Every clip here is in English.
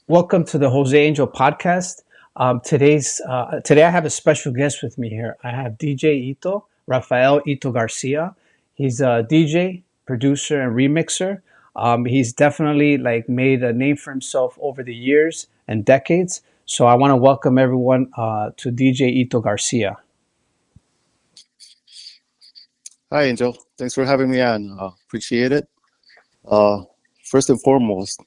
Welcome to the Jose Angel podcast. Today I have a special guest with me here. I have DJ Ito, Rafael Ito Garcia. He's a DJ, producer, and remixer. He's definitely like made a name for himself over the years and decades. So I want to welcome everyone to DJ Ito Garcia. Hi, Angel. Thanks for having me on. Appreciate it. Uh, First and foremost,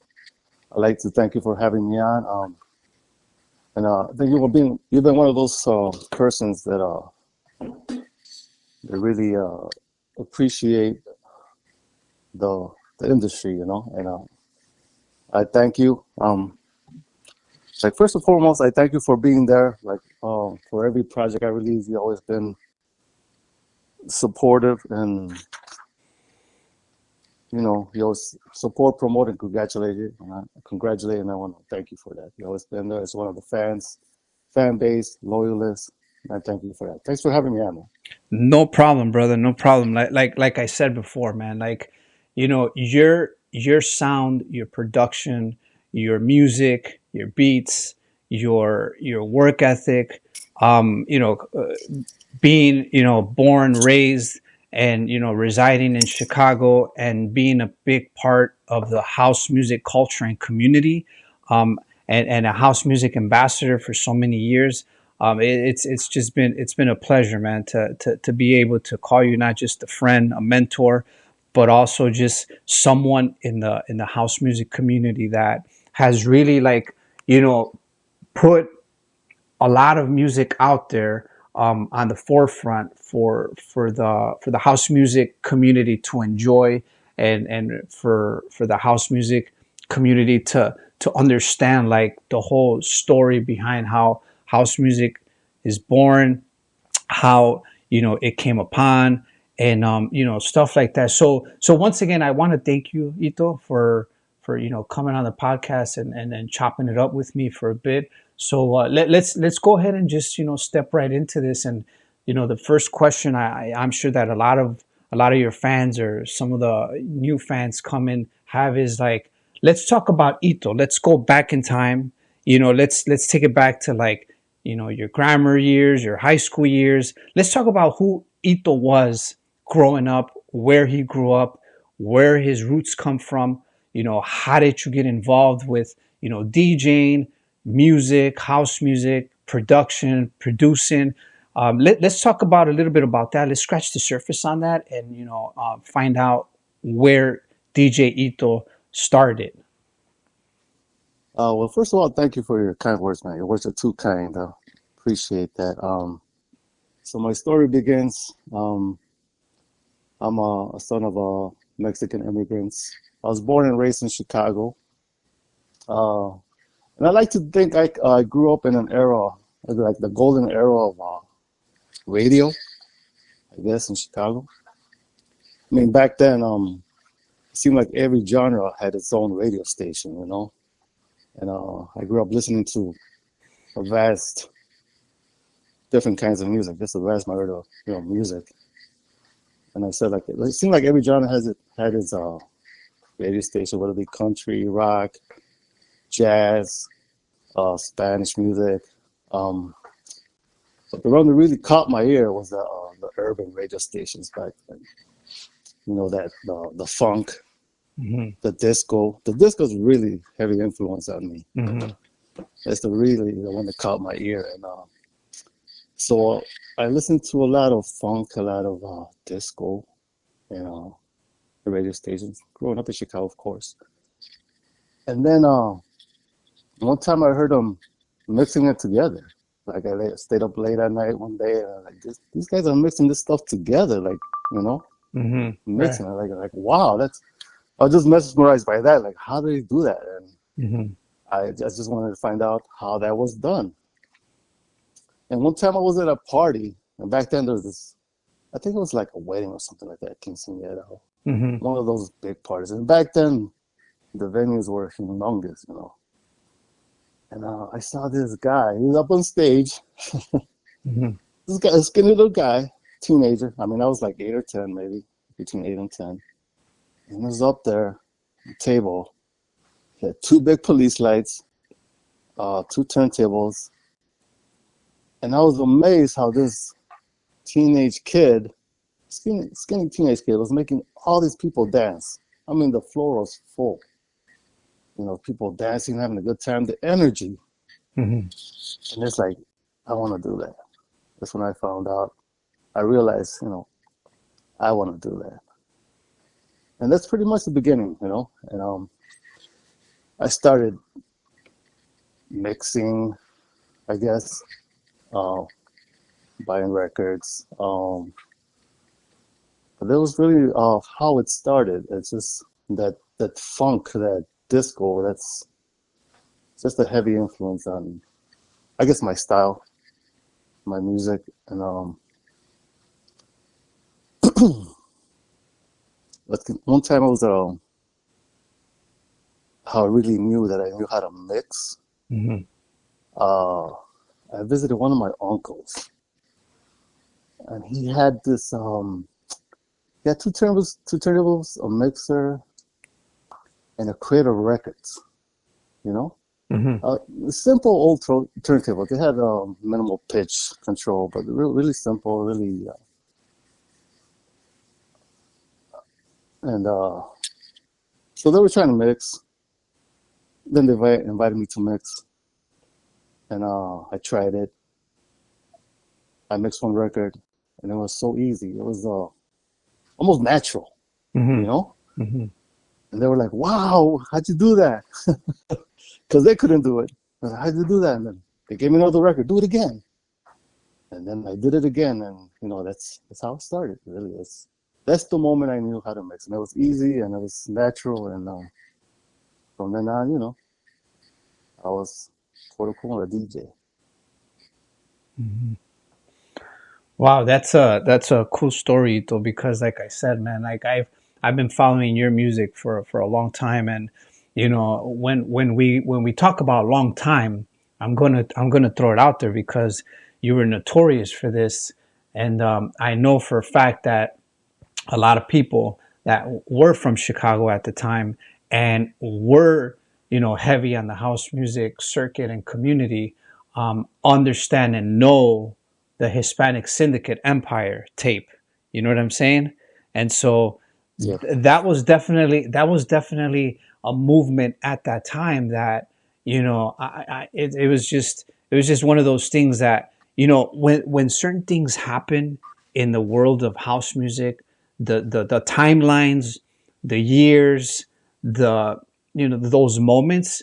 I'd like to thank you for having me on. And I think you've been one of those persons that really appreciate the the industry, And I thank you. Like first and foremost, I thank you for being there. Like for every project I release, you've always been supportive and you always support, promote, and congratulate you. And I congratulate and I want to thank you for that. You always been there as one of the fan base, loyalists. And I thank you for that. Thanks for having me on, man. No problem, brother. No problem. Like I said before, man. Your sound, your production, your music, your beats, your work ethic. Being born, raised, and residing in Chicago and being a big part of the house music culture and community. And a house music ambassador for so many years. It's been a pleasure, man, to be able to call you not just a friend, a mentor, but also just someone in the house music community that has really put a lot of music out there on the forefront for the house music community to enjoy, and for the house music community to understand like the whole story behind how house music is born, how it came upon, and stuff like that. So once again, I want to thank you, Ito, for coming on the podcast and chopping it up with me for a bit. So let's go ahead and just step right into this. And the first question, I'm sure that a lot of your fans or some of the new fans come in have is like, let's talk about Ito. Let's go back in time. Let's take it back to like your grammar years, your high school years. Let's talk about who Ito was growing up, where he grew up, where his roots come from. How did you get involved with DJing, music, house music, production, producing? Let's talk about a little bit about that. Let's scratch the surface on that, and find out where DJ Ito started. Well, first of all, thank you for your kind words, man. Your words are too kind. Appreciate that. So my story begins. I'm a son of Mexican immigrants. I was born and raised in Chicago. Uh, and I like to think I grew up in an era, like the golden era of radio, I guess, in Chicago. I mean, back then, it seemed like every genre had its own radio station. And I grew up listening to a vast, different kinds of music, just a vast myriad of, music. And I said, like, it seemed like every genre had its radio station, whether it be country, rock, jazz, Spanish music. Um, but the one that really caught my ear was the urban radio stations back then. That the funk, Hmm. the disco. The disco's really heavy influence on me. Hmm. That's the one that caught my ear. And so I listened to a lot of funk, a lot of disco, you know, the radio stations. Growing up in Chicago, of course. And then one time I heard them mixing it together. Like stayed up late at night one day, and I was like, these guys are mixing this stuff together, like you know, Hmm. Right. mixing it. Like wow, that's. I was just mesmerized by that. Like, how do they do that? And Hmm. I just wanted to find out how that was done. And one time I was at a party, and back then there was this. I think it was like a wedding or something like that, quinceañera, Hmm. one of those big parties. And back then the venues were humongous. And I saw this guy. He was up on stage. Hmm. This guy, a skinny little guy, teenager. I mean, I was like 8 or 10, maybe between 8 and 10. And he was up there, on the table. He had two big police lights, two turntables, and I was amazed how this teenage kid, skinny teenage kid, was making all these people dance. I mean, the floor was full. You know, people dancing, having a good time, the energy, Hmm. and it's like, I want to do that. That's when I found out. I realized, you know, I want to do that, and that's pretty much the beginning, you know. And I started mixing, I guess, uh, buying records. But that was really how it started. It's just that funk, that disco. That's just a heavy influence on, I guess, my style, my music, and but one time I was how I really knew that I knew how to mix. Hmm. Uh, I visited one of my uncles, and he had this he had two turntables, a mixer, and a crate of records. You know. Hmm. Simple old turntable. They had minimal pitch control, but really simple, really. And so they were trying to mix. Then they invited me to mix, and I tried it. I mixed one record, and it was so easy. It was almost natural, you Hmm. know. Hmm. And they were like, "Wow, how'd you do that?" Because they couldn't do it. I was like, how'd you do that? And then they gave me another record. Do it again. And then I did it again, and you know that's how it started. Really, that's the moment I knew how to mix, and it was easy and it was natural. And from then on, you know, I was quote unquote a DJ. Hmm. Wow, that's a cool story though, because like I said, man, like I've been following your music for a long time, and you know when we talk about long time, I'm gonna throw it out there because you were notorious for this, and I know for a fact that a lot of people that were from Chicago at the time and were, heavy on the house music circuit and community, understand and know the Hispanic Syndicate Empire tape. You know what I'm saying? And so Yeah, that was definitely a movement at that time that it was just one of those things that when certain things happen in the world of house music, the timelines, the years, the those moments.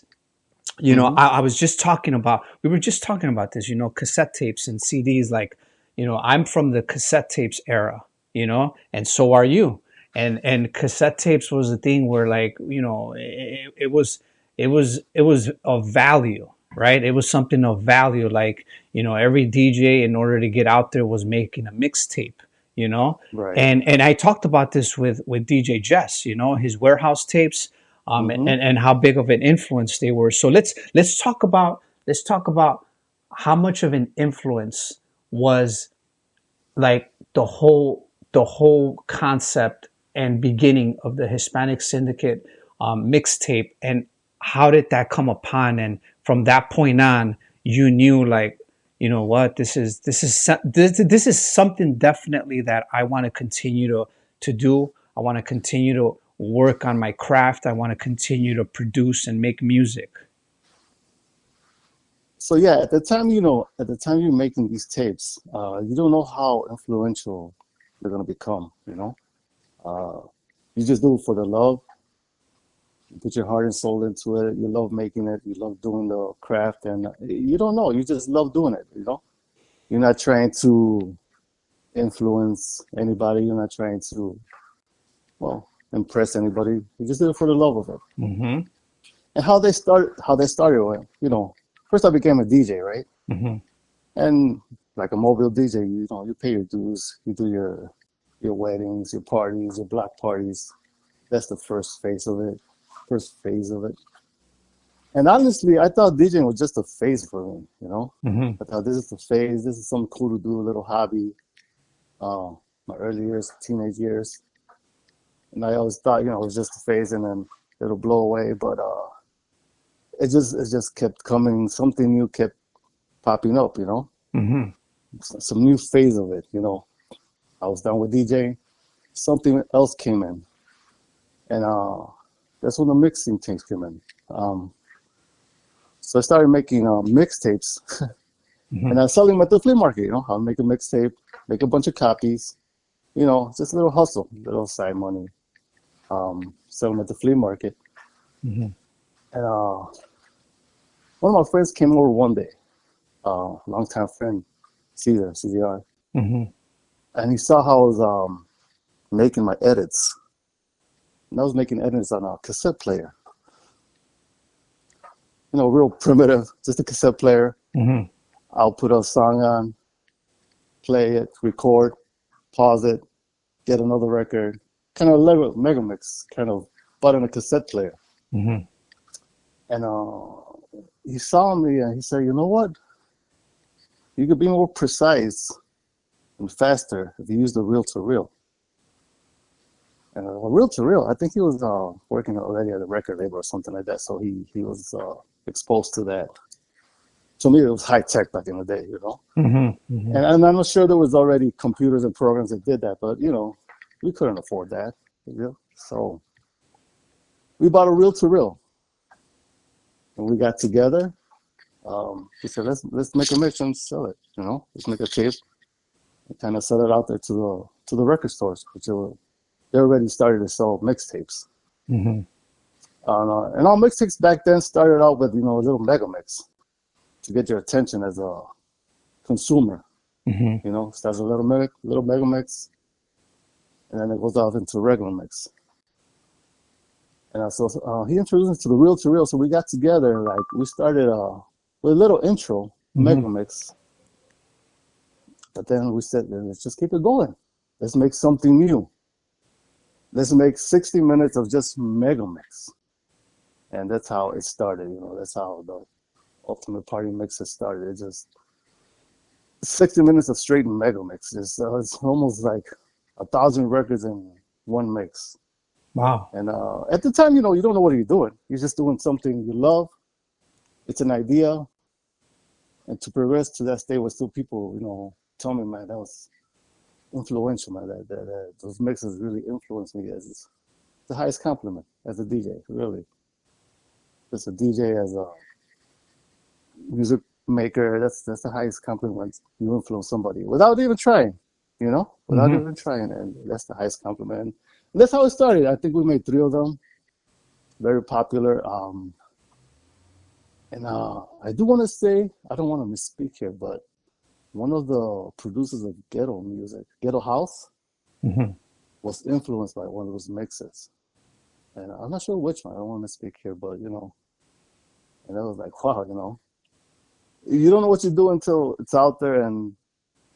hmm I was just talking about. We were just talking about this. Cassette tapes and CDs. Like, I'm from the cassette tapes era. And so are you. And cassette tapes was a thing where, like, it was of value, right? It was something of value. Like, every DJ, in order to get out there, was making a mixtape. You know, right. and I talked about this with DJ Jess. His warehouse tapes, hmm and how big of an influence they were. So let's talk about how much of an influence was, like, the whole concept and beginning of the Hispanic Syndicate mixtape, and how did that come upon? And from that point on, you knew, like, what, this is something definitely that I want to continue to do. I want to continue to work on my craft. I want to continue to produce and make music. So yeah, at the time you're making these tapes, you don't know how influential they're gonna become. Uh, you just do it for the love. You put your heart and soul into it. You love making it. You love doing the craft, and you don't know. You just love doing it. You're not trying to influence anybody. You're not trying to, well, impress anybody. You just do it for the love of it. Hmm. And how they started, well, first I became a DJ, right? Hmm. And like a mobile DJ, you pay your dues. You do your weddings, your parties, your block parties. That's the first phase of it. And honestly, I thought DJing was just a phase for me. Hmm. I thought this is a phase. This is something cool to do, a little hobby. Uh, my early years, teenage years, and I always thought, it was just a phase, and then it'll blow away. But it just kept coming. Something new kept popping up. Mm-hmm. Some new phase of it. I was done with DJing. Something else came in, and that's when the mixing things came in. So I started making mixtapes, Mm-hmm. and I was selling them at the flea market. I'll make a mixtape, make a bunch of copies. Just a little hustle, little side money. Sell them at the flea market. Mm-hmm. And one of my friends came over one day, longtime friend, CZR, Mm-hmm. and he saw how I was making my edits. And I was making edits on a cassette player. Real primitive, just a cassette player. Mm-hmm. I'll put a song on, play it, record, pause it, get another record, kind of Lego mega mix, kind of, but on a cassette player. Mm-hmm. And he saw me and he said, "You know what? You could be more precise and faster if you use the reel to reel." And reel to reel, I think he was working already at a record label or something like that, so he was exposed to that. To me, it was high tech back in the day, Mm-hmm. Mm-hmm. And I'm not sure there was already computers and programs that did that, but we couldn't afford that, So we bought a reel to reel, and we got together. We said, let's make a mix and sell it. Let's make a tape and kind of sell it out there to the record stores, which they already started to sell mixtapes. Mm-hmm. And all mixtapes back then started out with a little mega mix to get your attention as a consumer. Mm-hmm. Starts a little mega mix, and then it goes off into regular mix. And so he introduced us to the reel to reel. So we got together, like we started with a little intro mega mix, but then we said, let's just keep it going. Let's make something new. Let's make 60 minutes of just mega mix, and that's how it started. That's how the Ultimate Party Mixer started. It just 60 minutes of straight mega mix. It's almost like 1,000 records in one mix. Wow. And at the time, you don't know what you're doing. You're just doing something you love. It's an idea. And to progress to that state, where still people, tell me, man, that was influential, man. That those mixes really influenced me. It's the highest compliment as a DJ, really. Just a DJ as a music maker, that's the highest compliment. You influence somebody without even trying, without even trying, and that's the highest compliment. And that's how it started. I think we made 3 of them, very popular. And I do want to say, I don't want to misspeak here, but one of the producers of ghetto music, ghetto house, was influenced by one of those mixes. And I'm not sure which one. I don't want to speak here, but and I was like, wow, you don't know what you do until it's out there and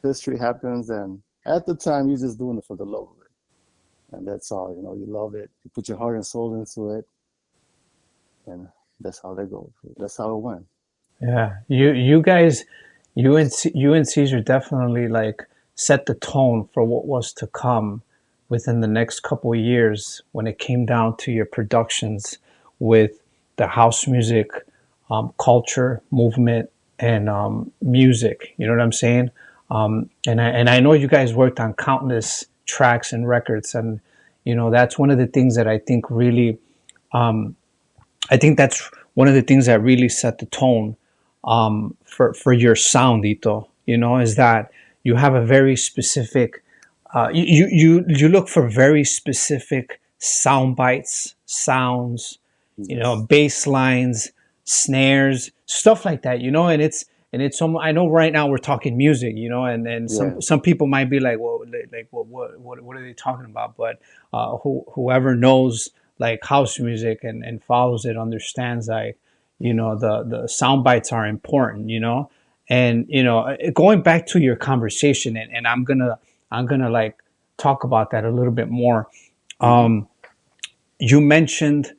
history happens. And at the time, you're just doing it for the love of it. And that's all, you love it. You put your heart and soul into it. And that's how they go. That's how it went. Yeah. You guys, you and Caesar definitely like set the tone for what was to come within the next couple of years when it came down to your productions with the house music culture, movement, and music. You know what I'm saying? And I know you guys worked on countless tracks and records, and that's one of the things that I think really, I think that's one of the things that really set the tone for your sound, Ito. Is that you have a very specific, you look for very specific sound bites, sounds, Yes. bass lines, snares, stuff like that, and it's I know right now we're talking music, and Yeah. some people might be like, well, what are they talking about? But whoever knows like house music and follows it understands like, the sound bites are important, and going back to your conversation, and I'm gonna like talk about that a little bit more. Mm-hmm. You mentioned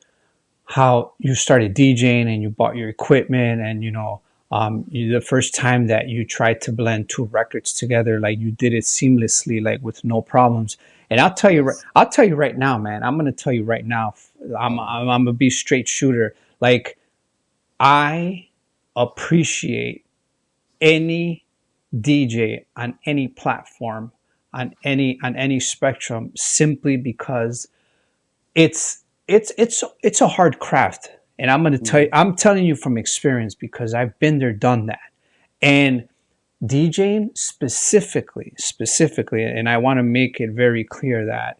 how you started DJing and you bought your equipment, and the first time that you tried to blend 2 records together, like you did it seamlessly, like with no problems. And Yes. I'll tell you right now, man. I'm gonna tell you right now. I'm gonna be straight shooter. Like I appreciate any DJ on any platform, on any spectrum, simply because it's a hard craft. And I'm going to tell you, Mm-hmm. I'm telling you from experience, because I've been there, done that. And DJing specifically, and I want to make it very clear that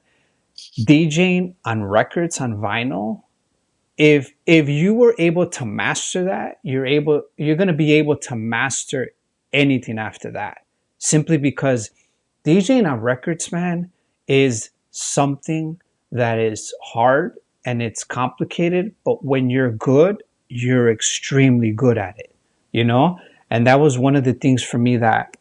DJing on records, on vinyl, if you were able to master that, you're going to be able to master anything after that, simply because DJing on records, man, is something that is hard and it's complicated, but when you're good, you're extremely good at it, you know? And that was one of the things for me that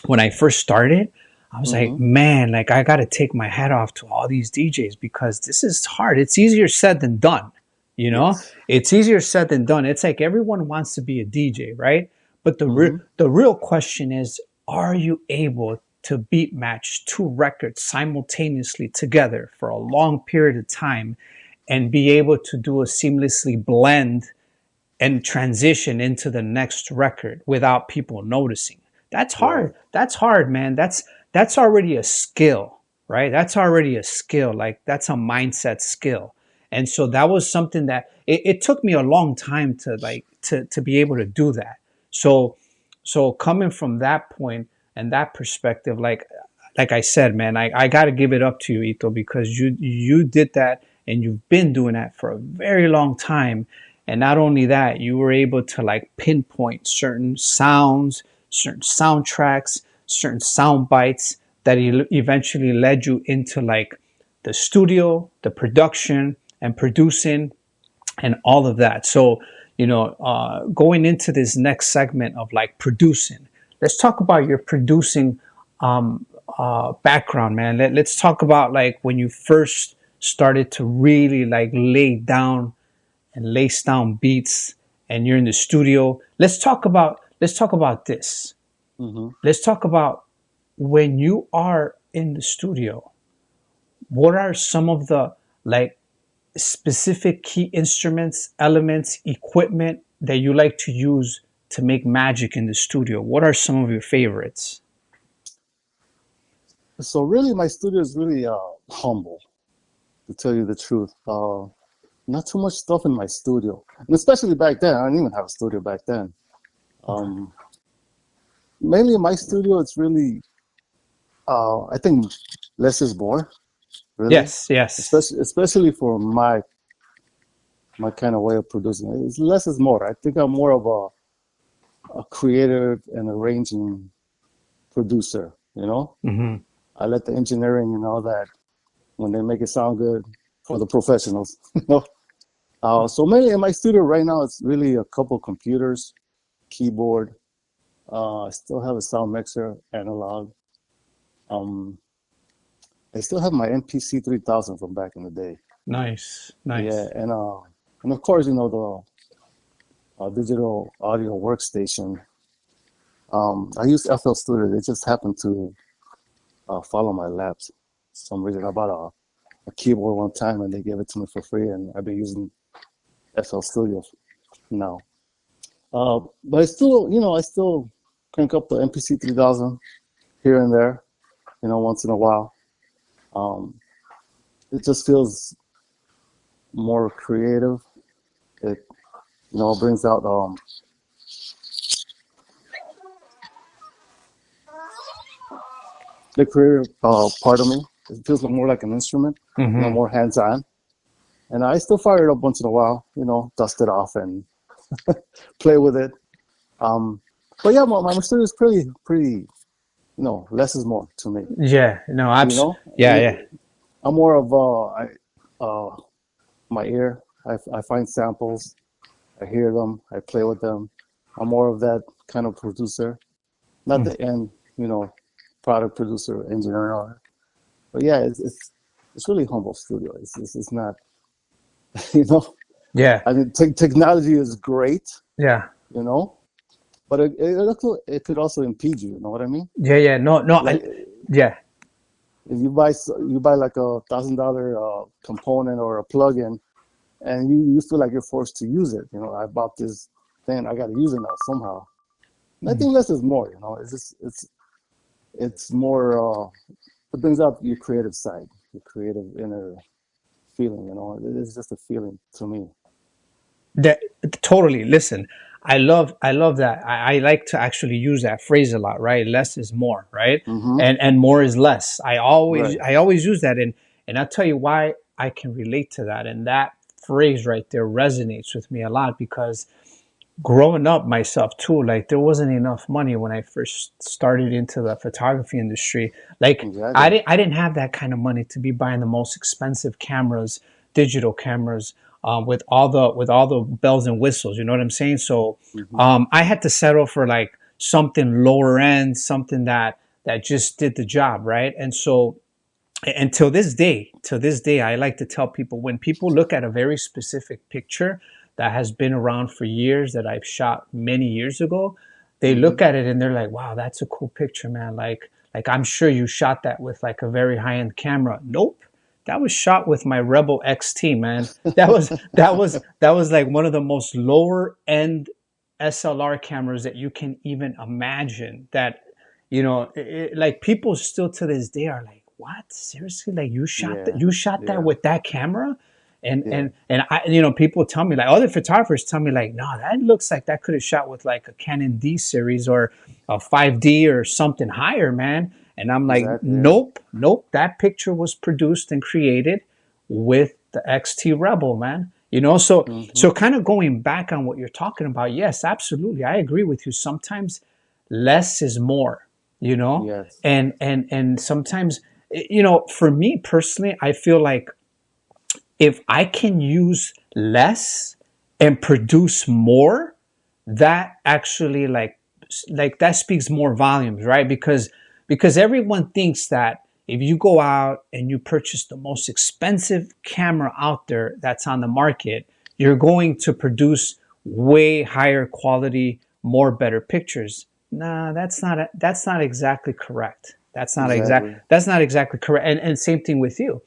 when I first started, I was like, Mm-hmm. man, like I got to take my hat off to all these DJs, because this is hard. It's easier said than done. You know, Yes. it's easier said than done. It's like everyone wants to be a DJ, right? But Mm-hmm. the real question is, are you able to beat match two records simultaneously together for a long period of time and be able to do a seamlessly blend and transition into the next record without people noticing? That's Right. hard. That's hard, man. That's already a skill, right? That's already a skill. Like, that's a mindset skill. And so that was something that it took me a long time to like to be able to do that. So coming from that point and that perspective, like I said, man, I got to give it up to you, Ito, because you did that and you've been doing that for a very long time. And not only that, you were able to like pinpoint certain sounds, certain soundtracks, certain sound bites that eventually led you into like the studio, the production, and producing, and all of that. So, going into this next segment of like producing, let's talk about your producing background, man. Let's talk about like when you first started to really like lace down beats, and you're in the studio. Let's talk about this. Mm-hmm. Let's talk about when you are in the studio. What are some of the like specific key instruments, elements, equipment that you like to use to make magic in the studio? What are some of your favorites? So really, my studio is really humble, to tell you the truth. Not too much stuff in my studio, and especially back then, I didn't even have a studio back then. Um, Mainly in my studio, it's really, I think, less is more, really, Yes, yes. especially for my kind of way of producing. It's less is more. I think I'm more of a creative and arranging producer. You know, Hmm. I let the engineering and all that when they make it sound good for the professionals. You know, so mainly in my studio right now, it's really a couple computers, keyboard. I still have a sound mixer, analog. Um, I still have my MPC 3000 from back in the day. Nice, Yeah, nice. and of course, the digital audio workstation. I use FL Studio. They just happened to follow my laps. For some reason, I bought a keyboard one time and they gave it to me for free, and I've been using FL Studio now. But I still crank up the MPC 3000 here and there, once in a while. Um, it just feels more creative. It, brings out the creative part of me. It feels more like an instrument, Hmm. more hands-on. And I still fire it up once in a while, dust it off and play with it. Um, but yeah, my studio is pretty, less is more to me. Yeah, no, You know, yeah, yeah. I'm more of my ear. I find samples, I hear them, I play with them. I'm more of that kind of producer, not Mm. the end, product producer, engineer, and all that. But yeah, it's really humble studio. It's not, you know. Yeah, I mean, technology is great, yeah, you know, but it could also impede you. You know what I mean? yeah, yeah. No, no, Like yeah. if you buy like $1,000 component or a plugin, and you feel like you're forced to use it. I bought this. then I got to use it now somehow. And I Mm. think less is more. You know, it's more. It brings out your creative side, your creative inner feeling. You know, it is just a feeling to me. That totally. Listen, I love that. I like to actually use that phrase a lot, right? Less is more, right? Mm-hmm. And more is less. I always Right. I always use that, and I'll tell you why I can relate to that. And that phrase right there resonates with me a lot because growing up myself too, like there wasn't enough money when I first started into the photography industry. Like Exactly. I didn't have that kind of money to be buying the most expensive cameras, digital cameras, with all the bells and whistles. You know what I'm saying? So Mm-hmm. I had to settle for like something lower end, something that just did the job, right? And so and till this day, I like to tell people when people look at a very specific picture that has been around for years that I've shot many years ago, they Mm-hmm. look at it and they're like, "Wow, that's a cool picture, man!" Like I'm sure you shot that with like a very high end camera. Nope, that was shot with my Rebel XT, man. That was like one of the most lower end SLR cameras that you can even imagine. That like people still to this day are like, what, seriously, like Yeah. you shot that Yeah. with that camera? and Yeah. and and I, people tell me, like other photographers tell me, like, no, that looks like that could have shot with like a Canon D series or a 5D or something higher, man. And I'm like, Exactly. Yeah. nope, that picture was produced and created with the XT Rebel, man. Mm-hmm. So kind of going back on what you're talking about, yes, absolutely, I agree with you. Sometimes less is more, you know Yes. and sometimes, for me personally, I feel like if I can use less and produce more, that actually, like that speaks more volumes, right? Because everyone thinks that if you go out and you purchase the most expensive camera out there that's on the market, you're going to produce way higher quality, more better pictures. Nah, that's not exactly correct. Exactly. That's not exactly correct. And same thing with you.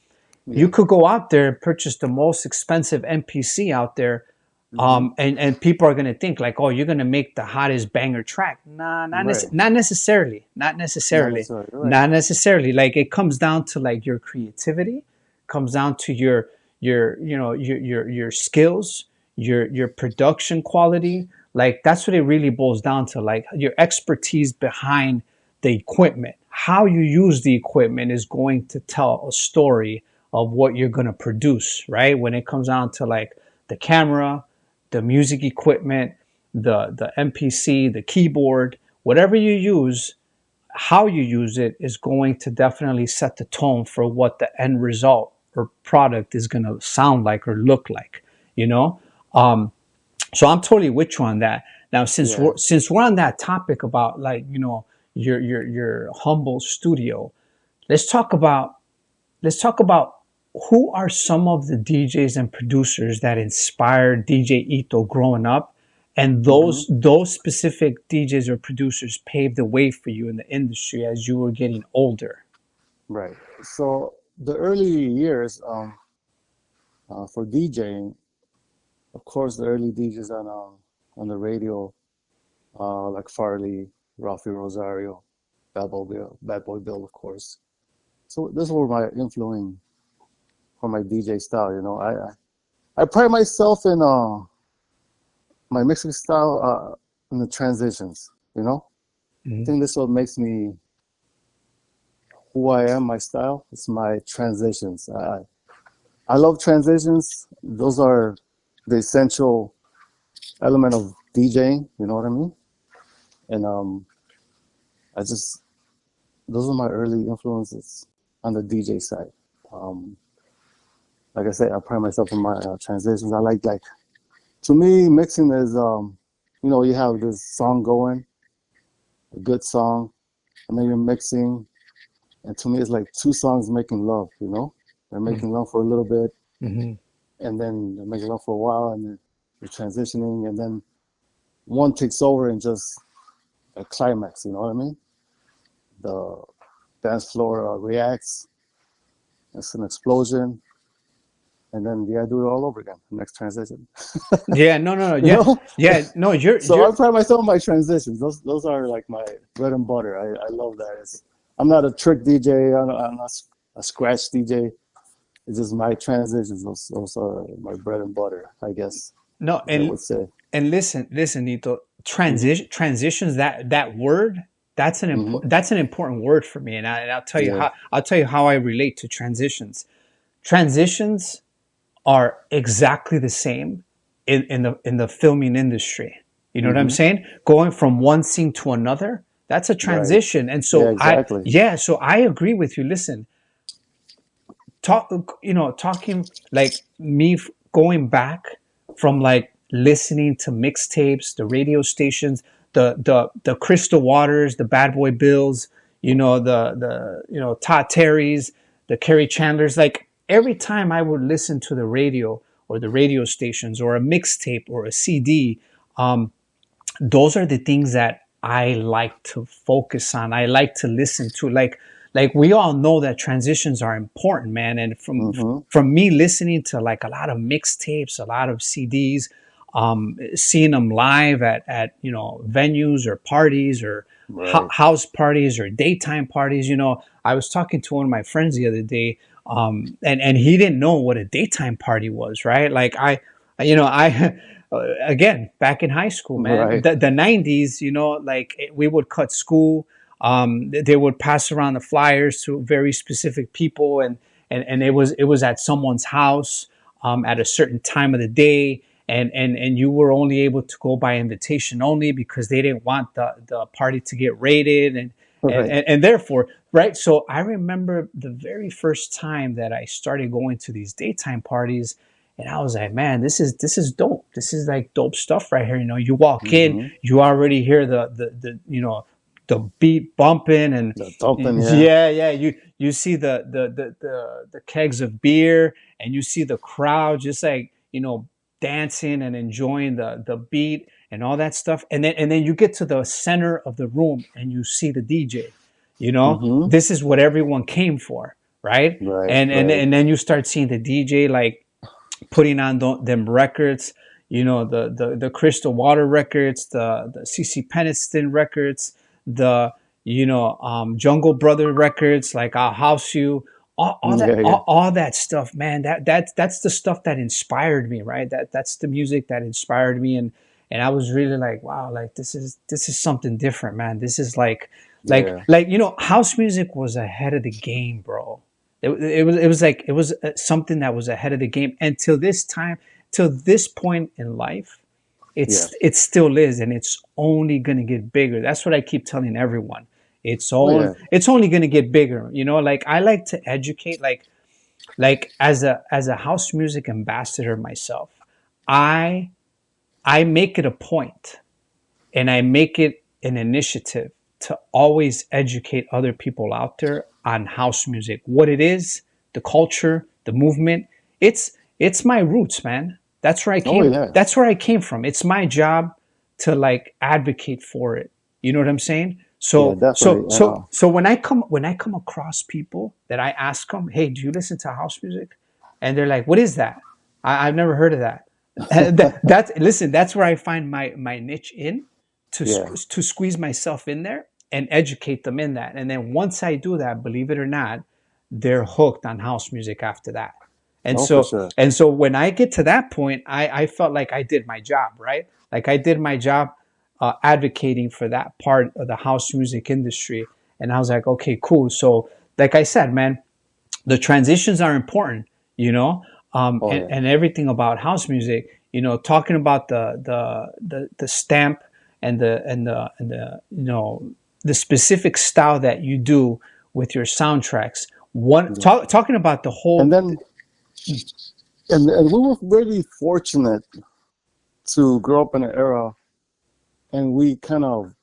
You Yeah. could go out there and purchase the most expensive MPC out there, Mm-hmm. and people are going to think like, oh, you're going to make the hottest banger track. Nah, Right. not necessarily, Not necessarily. Right. not necessarily. Like it comes down to like your creativity, comes down to your skills, your production quality. Like that's what it really boils down to. Like your expertise behind the equipment, how you use the equipment is going to tell a story of what you're going to produce, right? When it comes down to like the camera, the music equipment, the MPC, the keyboard, whatever you use, how you use it is going to definitely set the tone for what the end result or product is going to sound like or look like, you know? Um, so I'm totally with you on that. Now, Yeah. since we're on that topic about like, your humble studio, let's talk about let's talk about who are some of the DJs and producers that inspired DJ Ito growing up, and Mm-hmm. those specific DJs or producers paved the way for you in the industry as you were getting older. Right. So the early years for DJing, of course, the early DJs on the radio, like Farley, Rafi Rosario, Bad Boy Bill, of course. So this were my influence for my DJ style. You know, I pride myself in my mixing style in the transitions. You know, I Mhm. think this is what makes me who I am. My style. It's my transitions. I love transitions. Those are the essential element of DJing. You know what I mean? And I just those are my early influences on the DJ side. Um, like I said, I pride myself in my transitions. I like to me mixing is you have this song going, a good song, and then you're mixing, and to me it's like two songs making love. You know, they're making love for a little bit, Mhm. and then they're making love for a while, and then you're transitioning, and then one takes over and just a climax. You know what I mean? The dance floor reacts. It's an explosion, and then you gotta do it all over again. Next transition. Yeah, no, no, no. You Yeah, know? yeah. No, So you're I pride myself on my transitions. Those are like my bread and butter. I love that. I'm not a trick DJ. I'm not a scratch DJ. It's just my transitions. Those are my bread and butter, I guess, no, as I would say. and listen, Nito. Hmm. Transitions. That word. Hmm. That's an important word for me, and I'll tell you Yeah. how. I'll tell you how I relate to transitions. Transitions are exactly the same in the filming industry. You know what I'm Hmm. saying? Going from one scene to another, that's a Right. transition. And Yeah, so exactly. so I agree with you. Listen, talking like me going back from like listening to mixtapes, the radio stations, the Crystal Waters, the Bad Boy Bills, the Todd Terry's, the Kerry Chandlers. Like every time I would listen to the radio or the radio stations or a mixtape or a CD, those are the things that I like to focus on. I like to listen to. Like we all know that transitions are important, man. And Hmm. from me listening to like a lot of mixtapes, a lot of CDs, seeing them live at venues or parties or Right. house parties or daytime parties. I was talking to one of my friends the other day, and he didn't know what a daytime party was, right? Like I again back in high school, man, Right. the 90s, like we would cut school. They would pass around the flyers to very specific people, and it was at someone's house, at a certain time of the day, and you were only able to go by invitation only because they didn't want the party to get raided, Right. and therefore, right. So I remember the very first time that I started going to these daytime parties, and I was like, man, this is dope. This is like dope stuff right here. You walk in, Hmm. you already hear the beat bumping, and The thumping, yeah. yeah, you see the kegs of beer, and you see the crowd just like dancing and enjoying the beat and all that stuff, and then you get to the center of the room and you see the DJ. Hmm. This is what everyone came for, right? Right. Right. And then you start seeing the DJ like putting on them records, the Crystal Water records, the CC Peniston records, the Jungle Brother records, like I'll House You, all that, Yeah. Yeah. all that stuff, man. That's the stuff that inspired me, right? That's the music that inspired me, and I was really like, wow, like this is something different, man. This is Yeah. house music was ahead of the game, bro. It was something that was ahead of the game, and till this time, till this point in life, Yeah. it still is, and it's only gonna get bigger. That's what I keep telling everyone. Oh yeah. It's only gonna get bigger. Like I like to educate, like as a house music ambassador myself. I I make it a point, and I make it an initiative to always educate other people out there on house music, what it is, the culture, the movement. It's my roots, man. That's where I Oh came. yeah. That's where I came from. It's my job to like advocate for it. You know what I'm saying? Yeah. So Definitely. so so so when I come across people that I ask them, hey, do you listen to house music? And they're like, what is that? I've never heard of that. Listen, that's where I find my niche in to Yeah. to squeeze myself in there and educate them in that. And then once I do that, believe it or not, they're hooked on house music after that. And Oh, for so sure. and so when I get to that point, I felt like I did my job, right? Like I did my job, advocating for that part of the house music industry. And I was like, okay, cool. So like I said, man, the transitions are important, you know, Oh and, yeah. and everything about house music, talking about the stamp and the the specific style that you do with your soundtracks. Yeah. Talking about the And whole. then and we were really fortunate to grow up in an era, and we kind of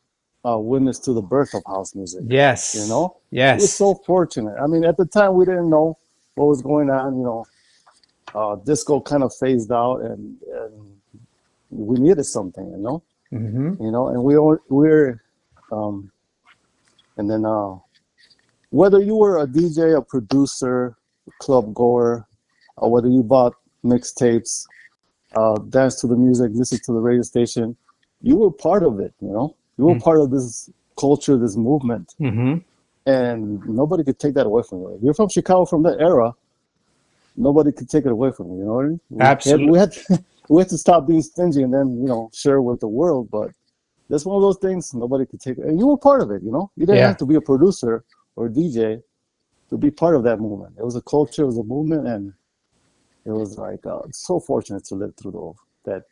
witnessed to the birth of house music. You Yes, know, we're yes. so fortunate. I mean, at the time we didn't know what was going on. Disco kind of phased out, and we needed something. Hmm. And we're um, and then whether you were a DJ, a producer, a club goer, or whether you bought mixtapes, dance to the music, listen to the radio station, you were part of it, you know? You were part of this culture, this movement. Mm-hmm. And nobody could take that away from you. If you're from Chicago from that era, nobody could take it away from you, you know what I mean? Absolutely. We had to stop being stingy and then, you know, share with the world, but that's one of those things nobody could take. And you were part of it, you know? You didn't have to be a producer or a DJ to be part of that movement. It was a culture, it was a movement, and it was like so fortunate to live through that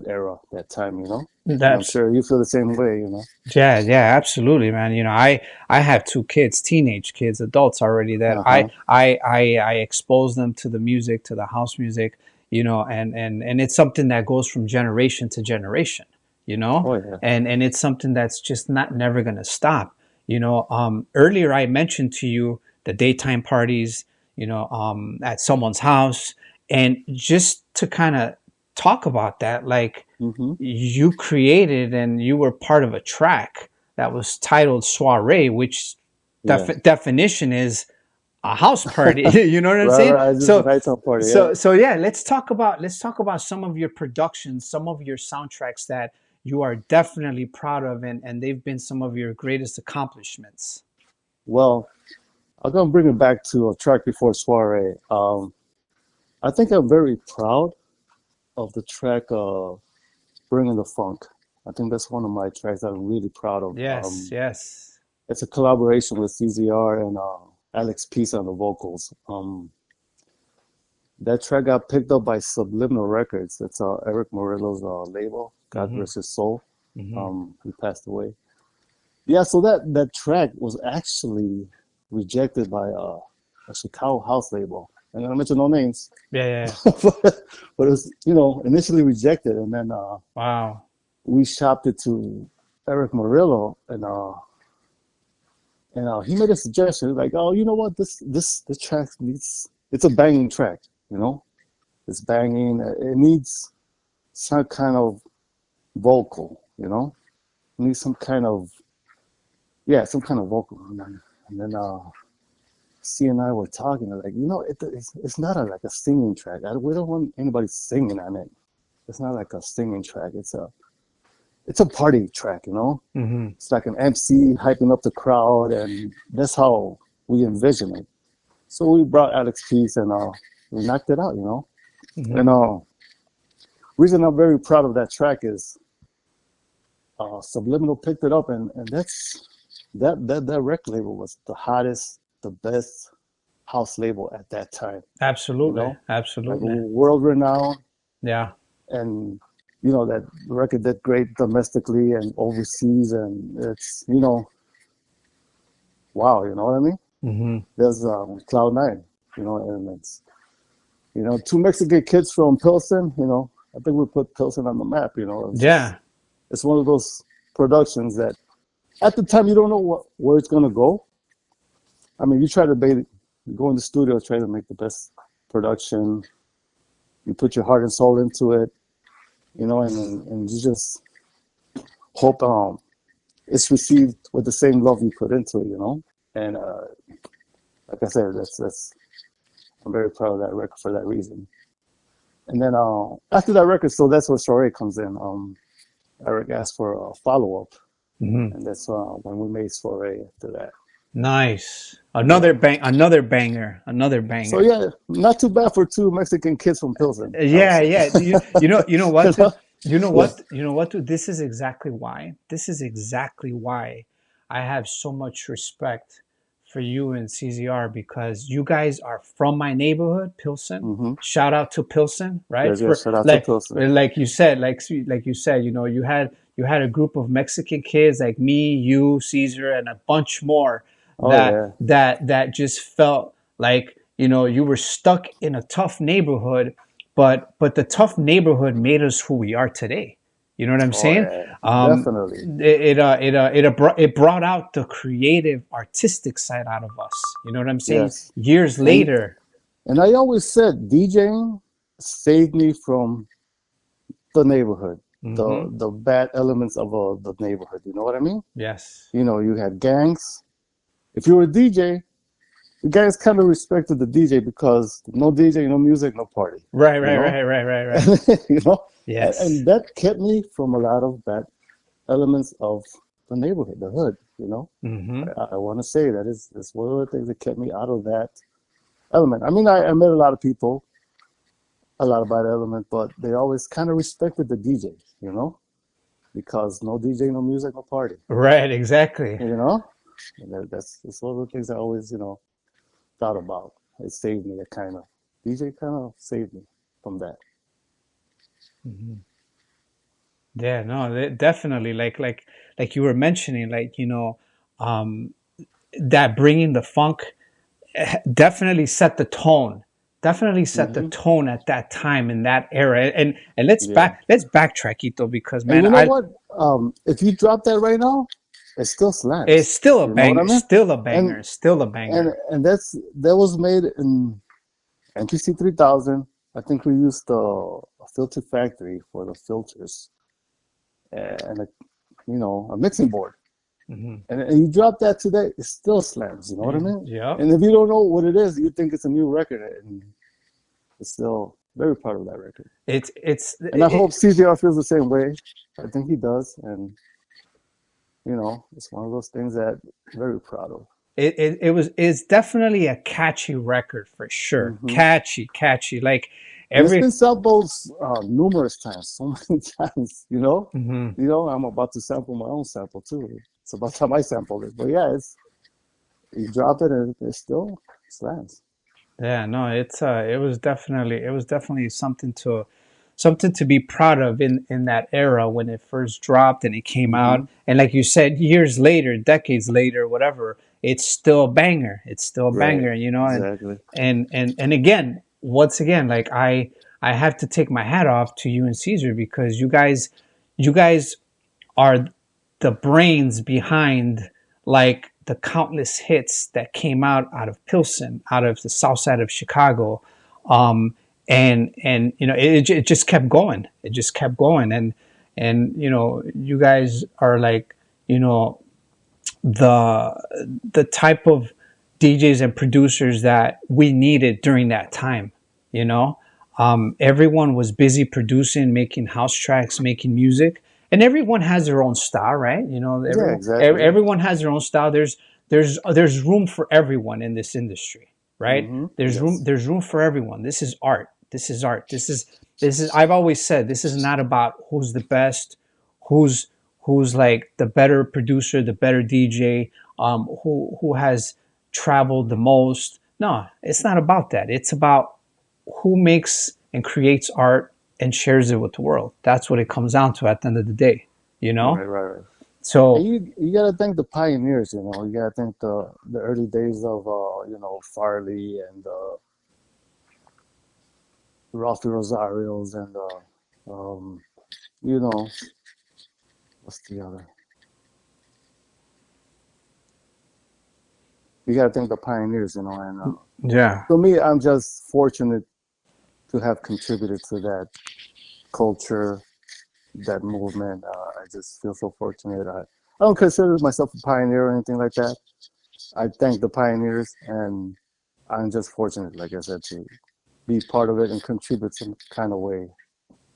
era, that time, you know? I'm sure you feel the same way, you know? Yeah, absolutely, man. You know, I have two kids, teenage kids, adults already that I expose them to the music, to the house music, you know, and it's something that goes from generation to generation, you know? Oh, yeah. And it's something that's just never gonna stop. You know, earlier I mentioned to you the daytime parties, you know, at someone's house, and just to kind of talk about that, like you created and you were part of a track that was titled Soiree, which definition is a house party. You know what I'm saying? Right, so nighttime party, so yeah, let's talk about some of your productions, some of your soundtracks that you are definitely proud of, and they've been some of your greatest accomplishments. Well, I'm gonna bring it back to a track before Soiree. I think I'm very proud of the track Bringin The Funk. I think that's one of my tracks that I'm really proud of. Yes, yes. It's a collaboration with CZR and Alex Peace on the vocals. That track got picked up by Subliminal Records. It's Eric Murillo's label, God Rest His Soul. He passed away. Yeah, so that track was actually rejected by a Chicago house label. I'm gonna mention no names. Yeah. but it was, you know, initially rejected, and then wow, we shopped it to Eric Murillo, and he made a suggestion like, oh, you know what, this track needs, it's a banging track, you know, it's banging. It needs some kind of vocal, you know, it needs some kind of vocal, and then C and I were talking, like, you know, it's not like a singing track. We don't want anybody singing on it. It's not like a singing track. It's a party track, you know? It's like an MC hyping up the crowd, and that's how we envision it. So we brought Alex Peace, and we knocked it out, you know? And reason I'm very proud of that track is Subliminal picked it up, and that's that record label was the hottest, the best house label at that time. Absolutely, you know? absolutely. Like, world renowned. Yeah. And you know, that record did great domestically and overseas, and it's, you know, wow, you know what I mean? There's Cloud9, you know, and it's, you know, two Mexican kids from Pilsen, you know, I think we put Pilsen on the map, you know. It's one of those productions that at the time you don't know where it's gonna go. I mean, you try to go in the studio, try to make the best production. You put your heart and soul into it, you know, and you just hope it's received with the same love you put into it, you know. And like I said, that's I'm very proud of that record for that reason. And then after that record, so that's where Soiree comes in. Eric asked for a follow-up, and that's when we made Soiree after that. Nice. Another banger. So yeah, not too bad for two Mexican kids from Pilsen. Yeah. You know what? You know what, dude? This is exactly why I have so much respect for you and CZR, because you guys are from my neighborhood, Pilsen. Shout out to Pilsen, right? Shout out to Pilsen. Like you said, you know, you had a group of Mexican kids like me, you, Caesar, and a bunch more that just felt like, you know, you were stuck in a tough neighborhood, but the tough neighborhood made us who we are today. You know what I'm saying? Definitely. It brought out the creative, artistic side out of us. You know what I'm saying? Yes. Years later. And I always said DJing saved me from the neighborhood, the bad elements of the neighborhood. You know what I mean? Yes. You know, you had gangs. If you were a DJ, you guys kind of respected the DJ because no DJ, no music, no party. Right, You right, know, right, right, right, right. you know, Yes. and that kept me from a lot of bad elements of the neighborhood, the hood. You know, Mm-hmm. I want to say that is one of the things that kept me out of that element. I mean, I met a lot of people, a lot of bad element, but they always kind of respected the DJ. You know, because no DJ, no music, no party. Right, exactly. You know, and that's one of the things I always thought about. It saved me. It kind of DJ kind of saved me from that. Hmm. Yeah, no, definitely. Like you were mentioning, like um, that bringing the funk definitely set the tone. Definitely set the Hmm. tone at that time in that era. And Yeah, let's backtrack, Ito, because and man, you know I what? If you drop that right now, it still it's slams. still a You know what I banger, mean? still a banger, And still a and banger. and that was made in MPC 3000. I think we used a filter factory for the filters and a mixing board. Hmm. And you drop that today, it still slams. You know what I mean? Yep. And if you don't know what it is, you think it's a new record, and it's still very proud of that record. And I hope CZR feels the same way. I think he does, and it's one of those things that I'm very proud of. it's definitely a catchy record for sure. Hmm. Catchy. Like And it's every. been sampled numerous times, so many times. Mhm. I'm about to sample my own sample too. It's about time I sampled it, but yeah, it's you drop it and it still slams. Yeah, no, it was definitely something to be proud of in that era when it first dropped and it came Hmm. out. And like you said, years later, decades later, whatever, it's still a banger. It's still a Right. banger, Exactly. and again, once again, like I have to take my hat off to you and Caesar because you guys are the brains behind like the countless hits that came out of Pilsen, out of the south side of Chicago. Um, and it just kept going. It just kept going. And you guys are like, you know, the type of DJs and producers that we needed during that time, you know? Everyone was busy producing, making house tracks, making music, and everyone has their own style, right? Yeah, exactly. Everyone has their own style. There's room for everyone in this industry, right? Hmm. There's room Yes. there's room for everyone. This is art. This is art. This is I've always said this is not about who's the best, who's who's like the better producer, the better DJ, who has traveled the most. No, it's not about that. It's about who makes and creates art and shares it with the world. That's what it comes down to at the end of the day, you know? Right, right, right. And So, you gotta thank the pioneers. You gotta thank the early days of Farley and Ralphie Rosario's and you know what's the other? You gotta thank the pioneers. And yeah. for me, I'm just fortunate to have contributed to that culture, that movement. I just feel so fortunate. I don't consider myself a pioneer or anything like that. I thank the pioneers, and I'm just fortunate, like I said, to be part of it and contribute some kind of way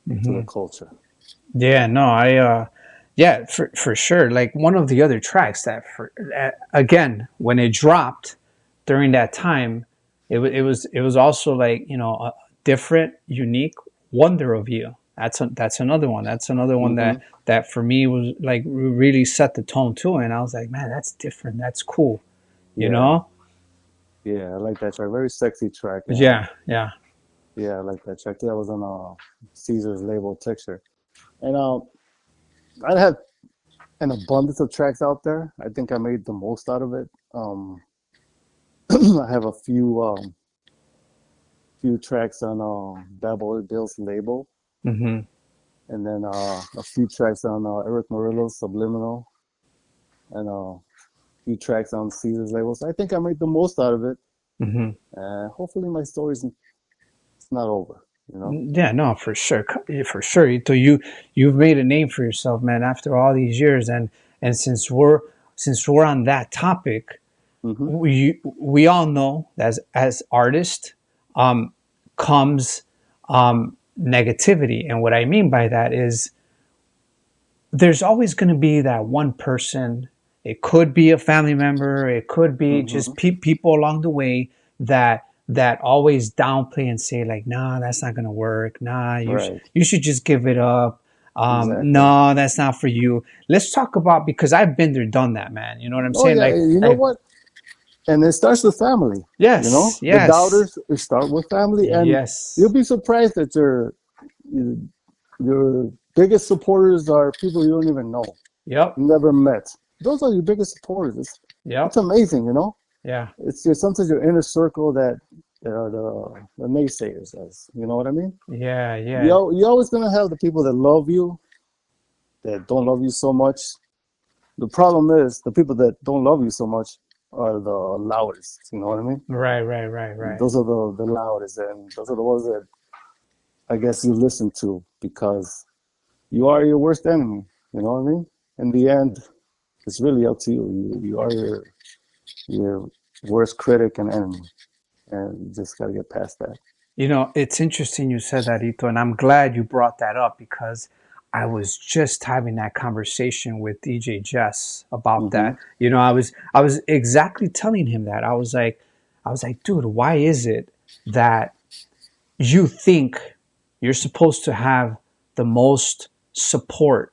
to the Hmm. culture. Yeah, no, yeah, for sure. Like one of the other tracks again, when it dropped during that time, it was also like, a different, unique Wonder of You. That's another one. That's another one Hmm. that for me was like really set the tone too. And I was like, man, that's different. That's cool. You Yeah, know? yeah, I like that track. Very sexy track. Yeah, yeah. Yeah, I like that track. That was on Caesar's label Texture. And I had an abundance of tracks out there. I think I made the most out of it. I have a few tracks on Bad Boy Bill's label, Hmm. and then a few tracks on Eric Murillo's Subliminal, and a few tracks on Caesar's label. So I think I made the most out of it. Hmm. Hopefully my story's it's not over. You know. Yeah, no, for sure, for sure. So you've made a name for yourself, man. After all these years, and since we're on that topic, Hmm. we all know that as artists comes negativity, and what I mean by that is there's always going to be that one person. It could be a family member. It could be Hmm. just people along the way that always downplay and say like, "Nah, that's not going to work. Nah, Right. you should just give it up. Exactly. No, that's not for you." Let's talk about, because I've been there, done that, man. You know what I'm Oh saying? yeah, you know Like what? And it starts with family. You know, yes, the yes, doubters they start with family, and you'll yes. be surprised that your biggest supporters are people you don't even know, Yep, never met. Those are your biggest supporters. It's yep, amazing, you know. yeah, It's just sometimes your inner circle that are the naysayers, as you know what I mean. yeah, yeah. You're always gonna have the people that love you, that don't love you so much. The problem is the people that don't love you so much are the loudest. You know what I mean? Right, right, right, right. Those are the loudest, and those are the ones that I guess you listen to because you are your worst enemy. You know what I mean? In the end, it's really up to you. You are your worst critic and enemy, and you just gotta get past that. You know, it's interesting you said that, Ito, and I'm glad you brought that up because I was just having that conversation with DJ Jess about Hmm. that. You know, I was exactly telling him that. I was like, dude, why is it that you think you're supposed to have the most support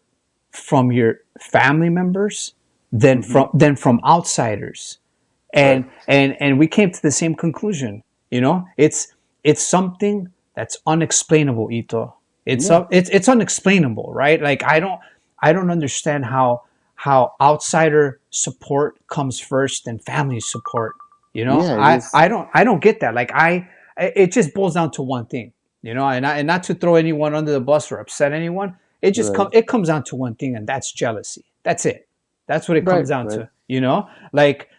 from your family members than Hmm. from outsiders? Right. And we came to the same conclusion. You know, it's something that's unexplainable, Ito. Yeah. It's unexplainable, right? Like I don't understand how outsider support comes first and family support. You know, Yeah. I Just I don't I don't get that. Like it just boils down to one thing. You know, and not to throw anyone under the bus or upset anyone. right. It comes down to one thing, and that's jealousy. That's it. That's what it Right. comes down Right. to. You know, like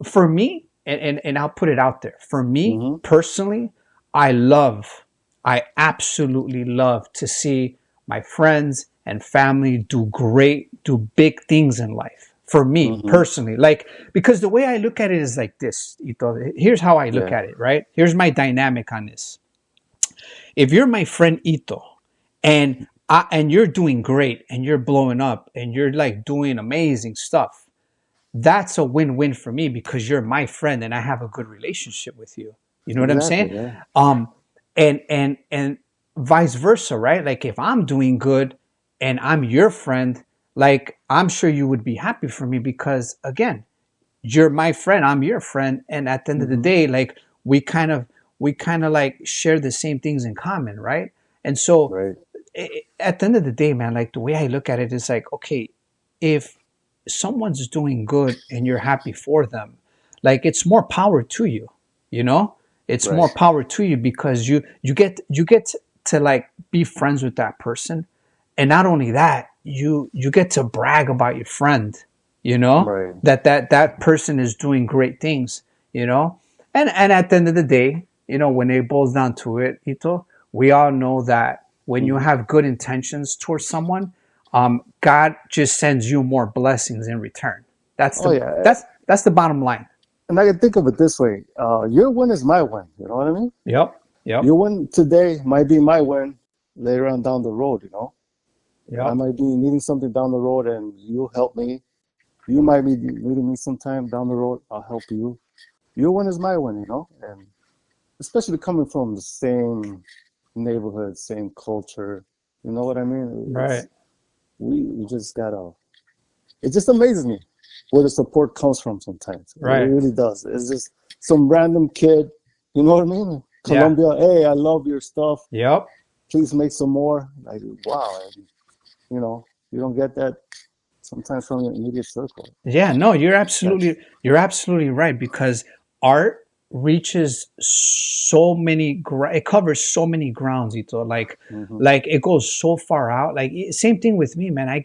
for me, and I'll put it out there. For me Hmm. personally, I absolutely love to see my friends and family do big things in life. For me Hmm. personally, like, because the way I look at it is like this, Ito. Here's how I look Yeah. at it, right? Here's my dynamic on this. If you're my friend Ito, and you're doing great and you're blowing up and you're like doing amazing stuff, that's a win-win for me because you're my friend and I have a good relationship with you. You know what I'm Exactly. saying? Yeah. Um, and vice versa, right? Like if I'm doing good and I'm your friend, like I'm sure you would be happy for me because again, you're my friend, I'm your friend, and at the end of the Hmm. day, like we kind of like share the same things in common, right? And so Right. at the end of the day, man, like the way I look at it is like, okay, if someone's doing good and you're happy for them, like it's more power to you, you know? It's Right. more power to you because you get to like be friends with that person. And not only that, you get to brag about your friend, you know, Right. that person is doing great things, you know? And at the end of the day, you know, when it boils down to it, Ito, we all know that when you Hmm. have good intentions towards someone, God just sends you more blessings in return. That's Oh the yeah. that's the bottom line. And I can think of it this way: your win is my win. You know what I mean? Yep. Yep. Your win today might be my win later on down the road. You know, I Yep. might be needing something down the road, and you help me. You might be needing me sometime down the road. I'll help you. Your win is my win. You know, and especially coming from the same neighborhood, same culture. You know what I mean? Right. It's we just gotta. It just amazes me where the support comes from sometimes. It Right. really does. It's just some random kid, you know what I mean? Yeah. Colombia, hey, I love your stuff. Yep. Please make some more. Like, wow. And, you know, you don't get that sometimes from your immediate circle. Yeah, no, That's you're absolutely right because art reaches it covers so many grounds, Ito. hmm Like it goes so far out. Like same thing with me, man. I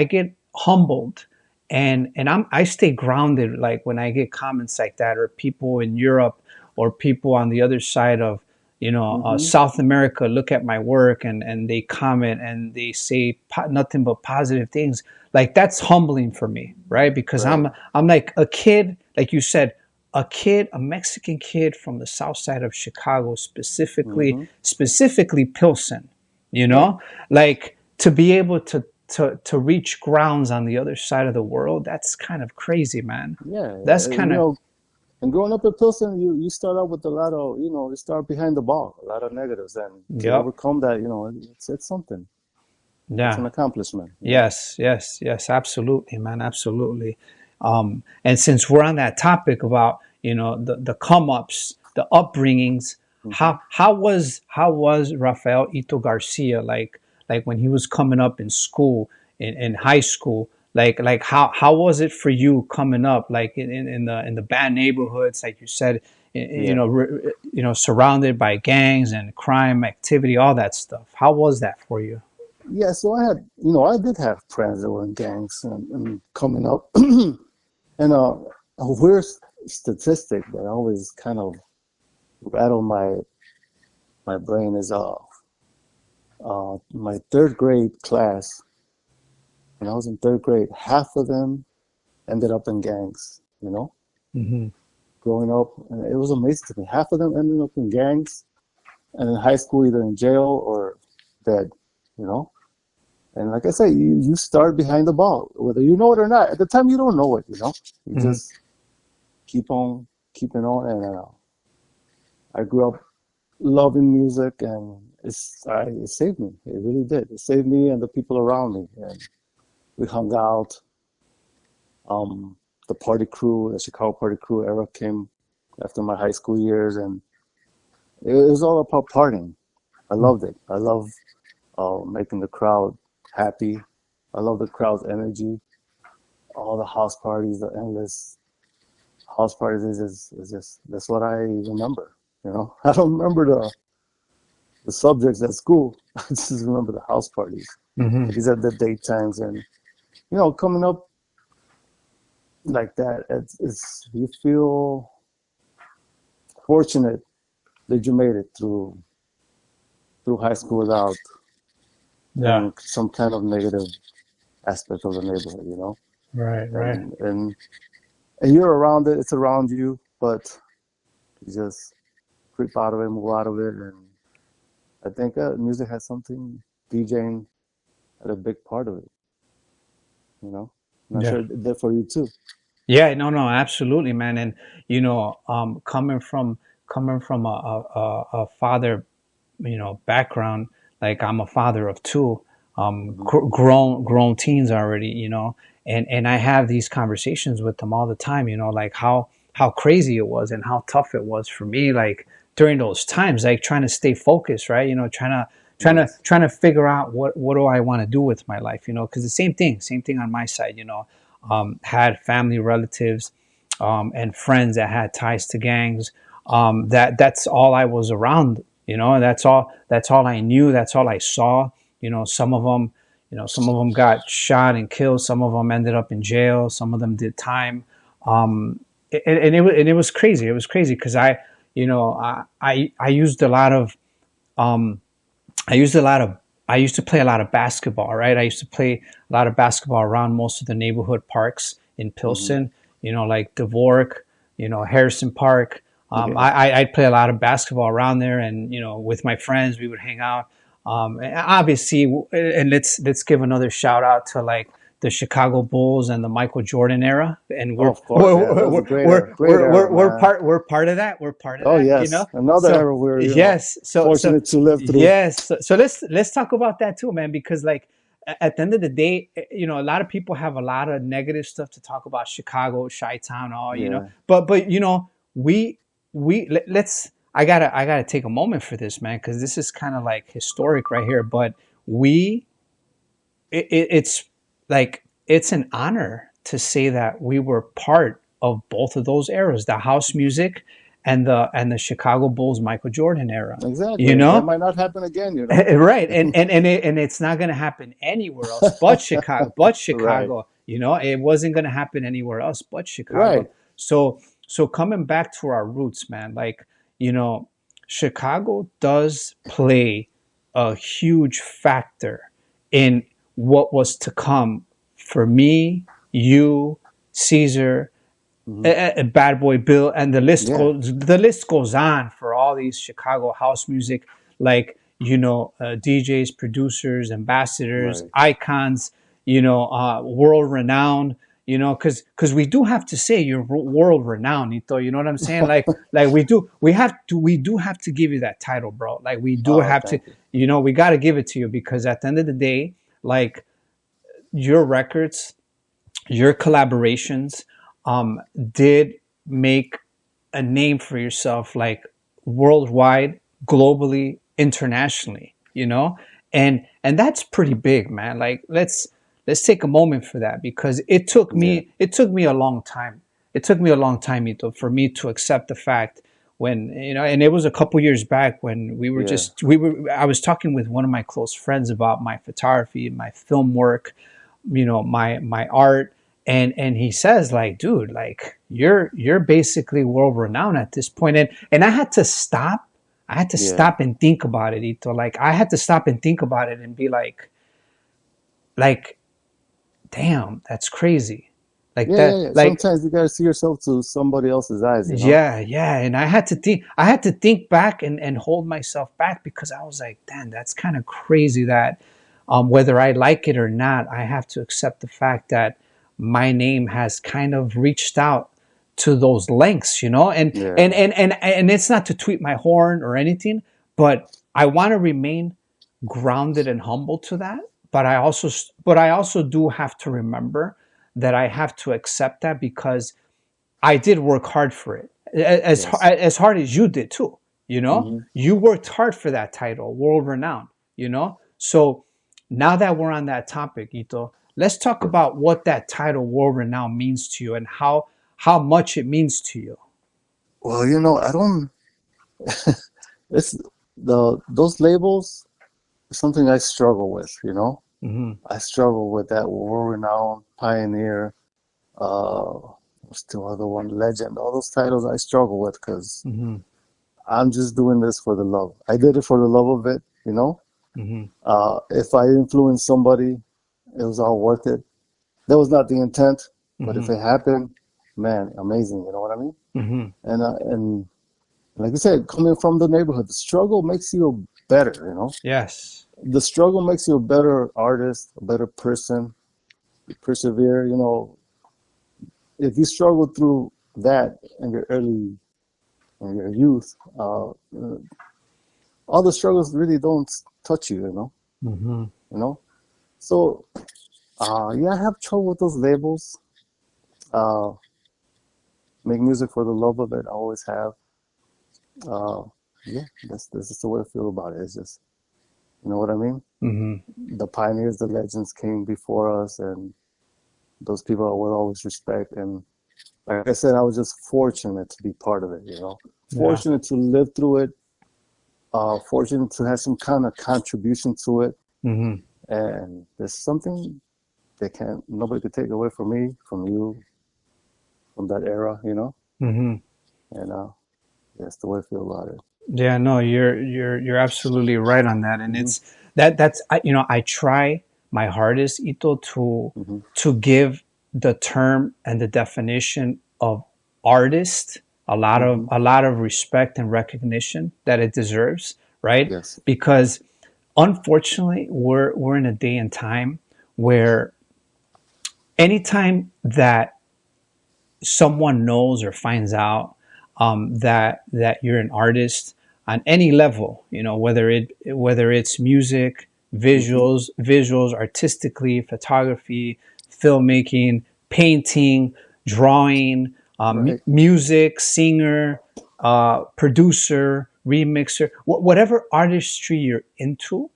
get humbled and I stay grounded like when I get comments like that or people in Europe or people on the other side of hmm South America look at my work and they comment and they say nothing but positive things. Like that's humbling for me, right? Because right. I'm like a kid, like you said, a Mexican kid from the south side of Chicago, Mm-hmm. specifically Pilsen, you Right. know, like to be able to reach grounds on the other side of the world, that's kind of crazy, man. Yeah. That's kind of, And growing up in Pilsen, you start out with a lot of, you start behind the ball, a lot of negatives, and to yep. overcome that, it's something. It's Yeah. an accomplishment. Yes, absolutely, man, absolutely. And since we're on that topic about the come ups, the upbringings, Hmm. how was Rafael Ito Garcia like when he was coming up in school in high school? Like how was it for you coming up like in the bad neighborhoods, like you said, Yeah. surrounded by gangs and crime activity, all that stuff? How was that for you? Yeah. So I did have friends that were in gangs and coming up, and a weird statistic that always kind of rattled my brain is my third grade class. When I was in third grade, half of them ended up in gangs. Hmm. Growing up, and it was amazing to me. Half of them ended up in gangs, and in high school, either in jail or dead. You know, and like I say, you start behind the ball, whether you know it or not. At the time, you don't know it. You Hmm. just keep on keeping on, and I grew up loving music, and it saved me. It really did. It saved me and the people around me, and we hung out. Um, the party crew, the Chicago party crew era came after my high school years, and it was all about partying. I loved it. I love making the crowd happy. I love the crowd's energy. All the house parties, the endless house parties is just that's what I remember. I don't remember the subjects at school. I just remember the house parties. Hmm. These are the date times, and coming up like that, it's you feel fortunate that you made it through high school without Yeah. having some kind of negative aspect of the neighborhood. Right. Right. And you're around it, it's around you, but you just creep out of it, move out of it, and I think music has something. DJing had a big part of it. I'm not Yeah. sure it did for you too. Yeah. No. No. Absolutely, man. And coming from a father, background. Like I'm a father of two, Hmm. grown teens already. And I have these conversations with them all the time. Like how crazy it was and how tough it was for me. Like during those times, like trying to stay focused, right? Yes. Trying to figure out what do I want to do with my life. Because the same thing on my side. Had family, relatives, and friends that had ties to gangs. That's all I was around, and that's all I knew. That's all I saw. Some of them got shot and killed. Some of them ended up in jail. Some of them did time. Um, and it was crazy. It was crazy because I used a lot of um, I used a lot of I used to play a lot of basketball, right? I used to play a lot of basketball around most of the neighborhood parks in Hmm. Pilsen, like Dvork, Harrison Park. Yeah. I'd play a lot of basketball around there, and with my friends, we would hang out. And obviously, and let's give another shout out to like the Chicago Bulls and the Michael Jordan era, and Oh, we're of course. Yeah, that we're was a we're great we're, era. Great we're, era, we're, we're man. part we're part of that. We're part of Oh, that. yes. Another So era we're, yes, so fortunate to live through. yes, so let's talk about that too, man, because like at the end of the day, a lot of people have a lot of negative stuff to talk about Chicago, Chi-Town, all, Yeah. but let's I gotta take a moment for this, man, because this is kind of like historic right here. But we it's like it's an honor to say that we were part of both of those eras, the house music and the Chicago Bulls Michael Jordan era. Exactly. You And that know, might not happen again. right? And it's not going to happen anywhere else but Chicago. But Right. Chicago, it wasn't going to happen anywhere else but Chicago. Right. So coming back to our roots, man, like you know, Chicago does play a huge factor in what was to come for me, you, Caesar, Hmm. Bad Boy Bill, and Yeah. the list goes on for all these Chicago house music, like DJs, producers, ambassadors, Right. icons, world renowned. Because we do have to say you're world renowned, Ito. You know what I'm saying? Like we do have to give you that title, bro. Like we do Oh, have to, thank you. we got to give it to you because at the end of the day, like your records, your collaborations did make a name for yourself, like worldwide, globally, internationally, and that's pretty big, man. Like let's take a moment for that because Yeah. it took me a long time. It took me a long time, Ito, for me to accept the fact when and it was a couple years back when Yeah. I was talking with one of my close friends about my photography, my film work, my art, and he says like, dude, like you're basically world renowned at this point, and I had to Yeah. stop and think about it, Ito. Like I had to stop and think about it and be like damn, that's crazy, like Yeah. Yeah. that, Yeah. like Sometimes you gotta see yourself through somebody else's eyes, you know? yeah, and I had to think back and hold myself back because I was like, damn, that's kind of crazy that whether I like it or not, I have to accept the fact that my name has kind of reached out to those lengths, Yeah. and it's not to tweet my horn or anything, but I want to remain grounded and humble to that. But I also do have to remember that I have to accept that because I did work hard for it, Yes. as hard as you did too. Hmm. You worked hard for that title, world renowned. So now that we're on that topic, Ito, let's talk Yes. about what that title, world renowned, means to you and how much it means to you. Well, I don't. It's those labels is something I struggle with. Hmm. I struggle with that world-renowned pioneer. What's the other one? Legend. All those titles I struggle with because Hmm. I'm just doing this for the love. I did it for the love of it. Hmm. If I influenced somebody, it was all worth it. That was not the intent, but if Hmm. it happened, man, amazing. You know what I mean? Hmm. And like I said, coming from the neighborhood, the struggle makes you better. Yes. The struggle makes you a better artist, a better person. You persevere. If you struggle through that in your youth, all the struggles really don't touch you. Hmm. You know. So, yeah, I have trouble with those labels. Uh, make music for the love of it. I always have. Uh, yeah, that's just the way I feel about it. It's just, you know what I mean? Hmm. The pioneers, the legends came before us, and those people I will always respect. And like I said, I was just fortunate to be part of it. Yeah. Fortunate to live through it, fortunate to have some kind of contribution to it. Hmm. And there's something nobody could take away from me, from you, from that era. Hmm. And that's the way I feel about it. Yeah, no, you're absolutely right on that, and Hmm. it's that's I try my hardest, Ito, Hmm. to give the term and the definition of artist Hmm. a lot of respect and recognition that it deserves, right? Yes. Because unfortunately, we're in a day and time where anytime that someone knows or finds out that you're an artist on any level, whether it's music, Hmm. visuals, artistically, photography, filmmaking, painting, drawing, Right. music, singer, producer, remixer, whatever artistry you're into,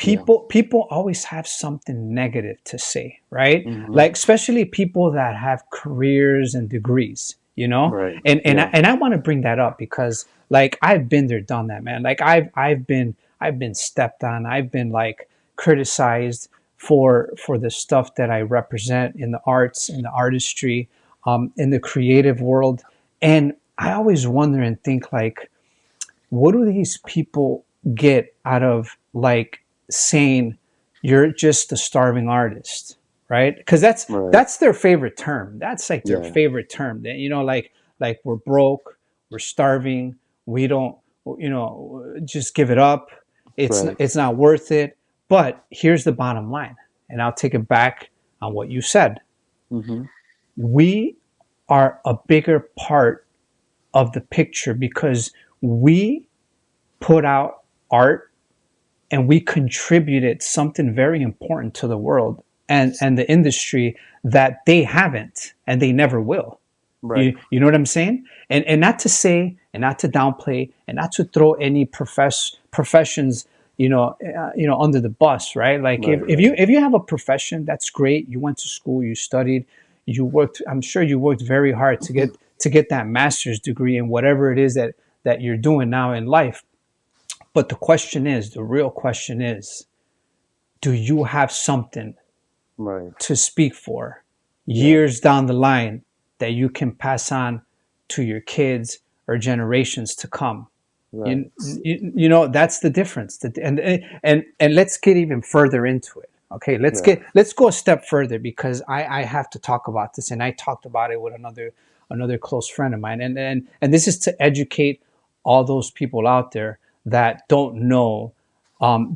Yeah. people always have something negative to say, right? Hmm. Like especially people that have careers and degrees, Right. and Yeah. I want to bring that up because like I've been there, done that, man. Like I've been stepped on, I've been like criticized for the stuff that I represent in the arts, in the artistry, in the creative world, and I always wonder and think like, what do these people get out of like saying you're just a starving artist? right? Because Right. that's their favorite term. That's like their Yeah. favorite term. You know, like we're broke, we're starving, we don't, you know, just give it up. Right. It's not worth it. But here's the bottom line, and I'll take it back on what you said. Mm-hmm. We are a bigger part of the picture because we put out art and we contributed something very important to the world and the industry that they haven't and they never will. Right. You know what I'm saying? And not to say and not to downplay and not to throw any professions under the bus, right? Like Right. Right. if you have a profession, that's great. You went to school, you studied, you worked. I'm sure you worked very hard to get that master's degree in whatever it is that you're doing now in life. But the real question is, do you have something Right. to speak for Yeah. years down the line that you can pass on to your kids or generations to come? Right. You know, that's the difference. And let's get even further into it. Okay, Yeah. let's go a step further because I have to talk about this, and I talked about it with another close friend of mine, and this is to educate all those people out there that don't know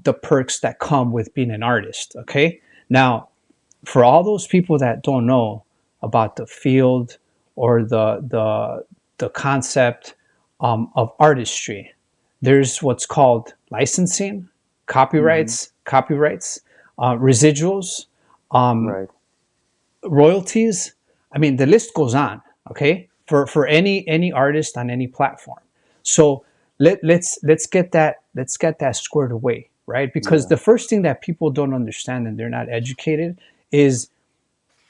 the perks that come with being an artist. Okay, now for all those people that don't know about the field or the concept of artistry, there's what's called licensing, Mm-hmm. copyrights, residuals, Right. royalties. I mean, the list goes on. Okay, for any artist on any platform. So let's get that squared away, right? Because Yeah. the first thing that people don't understand and they're not educated is,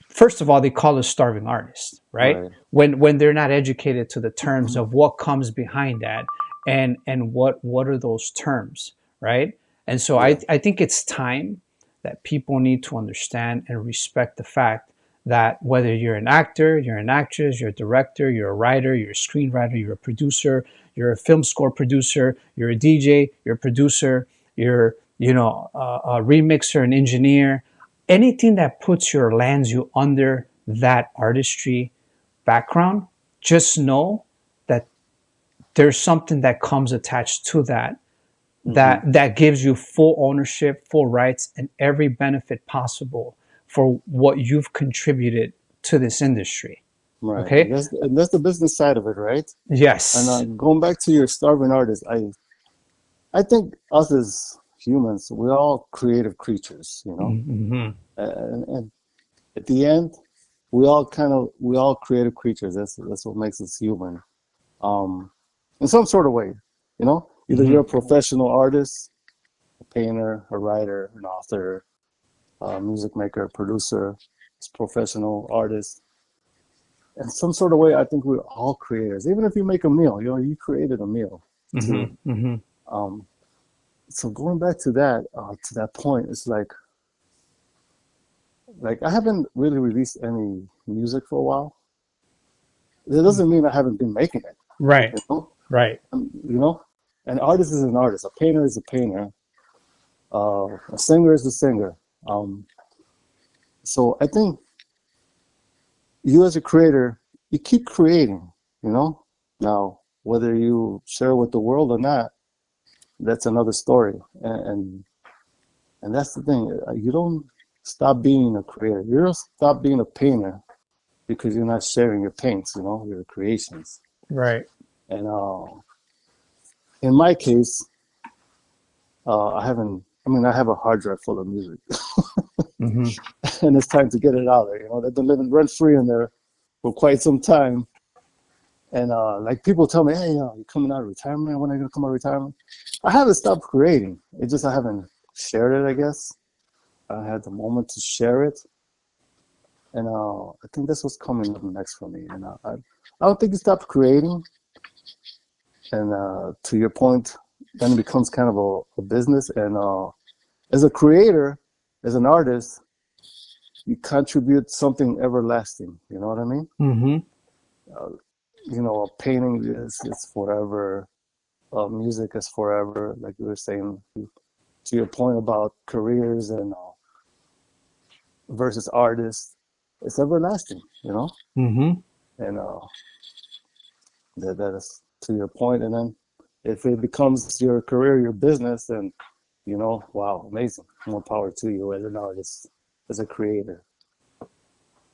first of all, they call us starving artists, right? Right. When they're not educated to the terms of what comes behind that and what are those terms, right? And so Yeah. I think it's time that people need to understand and respect the fact that whether you're an actor, you're an actress, you're a director, you're a writer, you're a screenwriter, you're a producer, you're a film score producer, you're a DJ, you're a producer, you're a remixer, an engineer, anything that puts you or lands you under that artistry background, just know that there's something that comes attached to that Mm-hmm. that gives you full ownership, full rights, and every benefit possible for what you've contributed to this industry. Right. Okay? And that's the business side of it, right? And Yes. going back to your starving artist, I think us as humans, we're all creative creatures, you know. Mm-hmm. And at the end, we all creative creatures. That's what makes us human. In some sort of way, you know. Either you're a Mm-hmm. professional artist, a painter, a writer, an author, a music maker, a producer, professional artist. In some sort of way, I think we're all creators. Even if you make a meal, you know, you created a meal too. Mm-hmm. Mm-hmm. Um, so going back to that point, it's like I haven't really released any music for a while. It doesn't mean I haven't been making it, Right. you know. Right. You know, an artist is an artist. A painter is a painter. A singer is a singer. Um, so I think you as a creator, you keep creating. You know. Now, whether you share with the world or not, that's another story. And that's the thing. You don't stop being a creator. You don't stop being a painter because you're not sharing your paints. You know, your creations. Right. And in my case, I haven't. I mean, I have a hard drive full of music, Mm-hmm. and it's time to get it out there. You know, they've been living rent free in there for quite some time. And like people tell me, hey, you coming out of retirement? When are you gonna come out of retirement? I haven't stopped creating. It's just I haven't shared it. I guess I had the moment to share it, and I think that's what's coming up next for me. And I don't think you stop creating. And to your point, then it becomes kind of a business. And as a creator, as an artist, you contribute something everlasting. You know what I mean? Mm-hmm. You know, a painting is forever. Music is forever. Like you were saying, to your point about careers and versus artist, it's everlasting, you know. Mm-hmm. And that is to your point. And then if it becomes your career, your business, then you know, wow, amazing. More power to you as an artist, as a creator,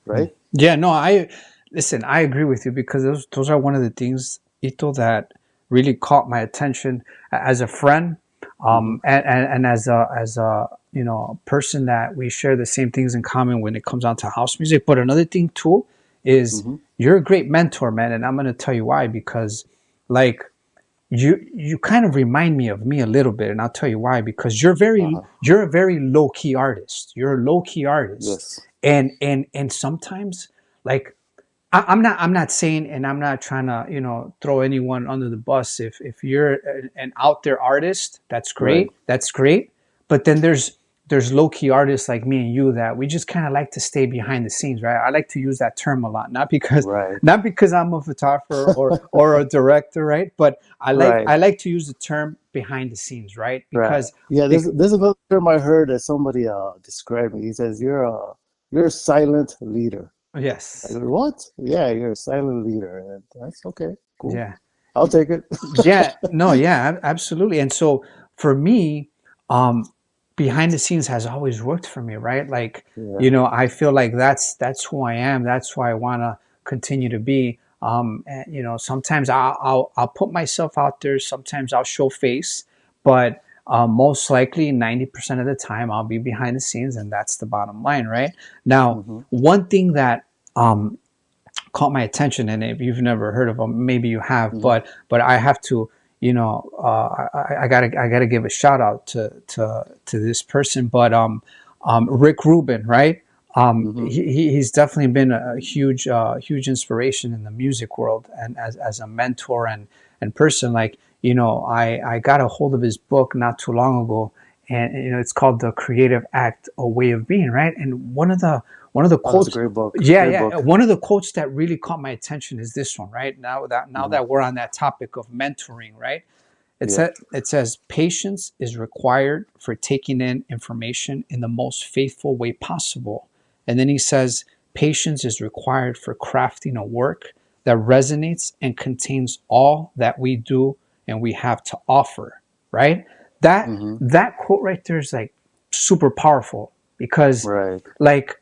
right? Yeah, no, I listen, I agree with you because those are one of the things, Ito, that really caught my attention as a friend, Mm-hmm. and as a person that we share the same things in common when it comes down to house music. But another thing too is Mm-hmm. you're a great mentor, man, and I'm gonna tell you why. Because like you kind of remind me of me a little bit, and I'll tell you why. Because Uh-huh. you're a very low key artist. You're a low key artist, Yes. and sometimes like I'm not saying, and I'm not trying to throw anyone under the bus. If you're an out there artist, that's Right. great. That's great. But then there's low key artists like me and you that we just kind of like to stay behind the scenes, right? I like to use that term a lot, Right. not because I'm a photographer or a director, right? But Right. I like to use the term behind the scenes, right? Right. Because Yeah, bec- there's another term I heard that somebody described me. He says you're a silent leader. I yes, go, what? Yeah, you're a silent leader. And that's okay. Cool. yeah. I'll take it. Yeah, no, yeah, absolutely. And so for me, um, behind the scenes has always worked for me, right? Like, Yeah. I feel like that's who I am. That's who I want to continue to be. And, sometimes I'll put myself out there. Sometimes I'll show face, but most likely 90% of the time I'll be behind the scenes, and that's the bottom line, right? Now, Mm-hmm. one thing that um, caught my attention, and if you've never heard of them, maybe you have, Mm-hmm. but I have to, I gotta give a shout out to this person, but Rick Rubin, right? Mm-hmm. He's definitely been a huge inspiration in the music world, and as a mentor and person, like I got a hold of his book not too long ago, and it's called The Creative Act: A Way of Being, right? And one of the Oh, that's a quotes, great book. yeah, Great yeah, book. one of the quotes that really caught my attention is this one, right? Now Mm-hmm. that we're on that topic of mentoring, right? Yeah. It says patience is required for taking in information in the most faithful way possible. And then he says patience is required for crafting a work that resonates and contains all that we do and we have to offer, right? That Mm-hmm. that quote right there is like super powerful because Right. like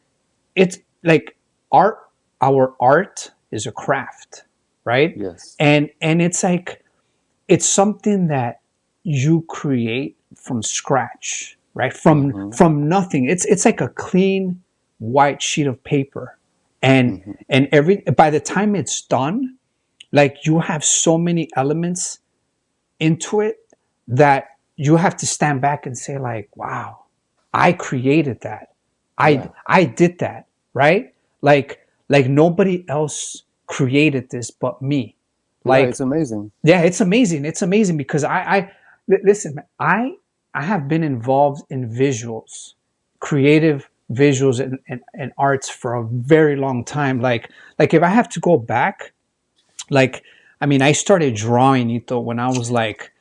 it's like art our art is a craft, right? Yes. And it's like it's something that you create from scratch, right? Mm-hmm. From nothing. It's like a clean white sheet of paper, and Mm-hmm. every by the time it's done, like you have so many elements into it that you have to stand back and say like, wow, I created that. Yeah. I did that, right? Like nobody else created this but me. Yeah. Like It's amazing. yeah, it's amazing. It's amazing because listen, man, I have been involved in visuals, creative visuals and arts for a very long time. Like if I have to go back, like I mean, I started drawing Ito when I was like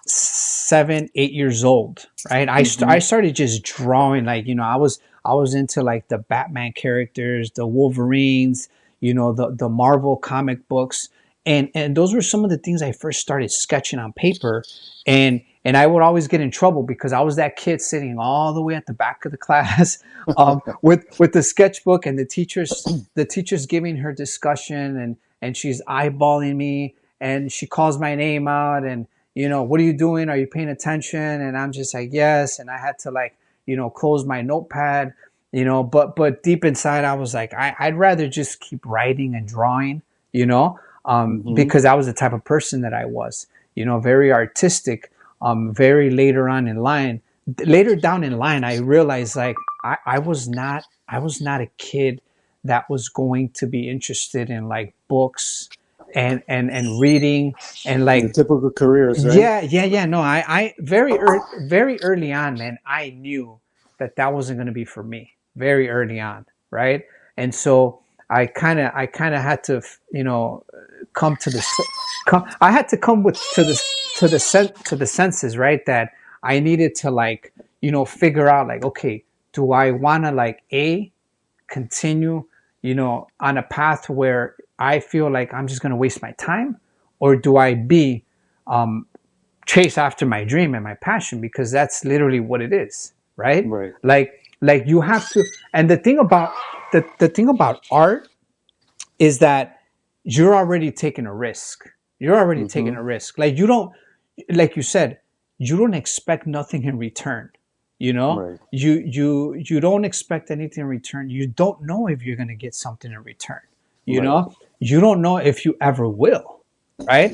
7, 8 years old, right? Mm-hmm. I started just drawing, like I was into like the Batman characters, the Wolverines, the Marvel comic books, and those were some of the things I first started sketching on paper, and I would always get in trouble because I was that kid sitting all the way at the back of the class, with the sketchbook, and the teachers giving her discussion, and she's eyeballing me, and she calls my name out, and what are you doing? Are you paying attention? And I'm just like, yes. And I had to like, close my notepad, but deep inside, I was like, I'd rather just keep writing and drawing, Mm-hmm. because I was the type of person that I was, very artistic, very later down in line, I realized like, I was not a kid that was going to be interested in like books and reading and The like typical careers, right? yeah. No, I very early on, man. I knew that wasn't going to be for me. Very early on, right? And so I kind of had to, come to the, come. I had to come with to the senses, right? That I needed to like, figure out like, okay, do I want to like continue, on a path where I feel like I'm just going to waste my time, or do I um, chase after my dream and my passion, because that's literally what it is, right? Right. Like you have to. And the thing about art is that you're already taking a risk. You're already taking Mm-hmm. a risk. Like you don't, like you said, you don't expect nothing in return. Right. You don't expect anything in return. You don't know if you're going to get something in return. You Right. know, you don't know if you ever will, right?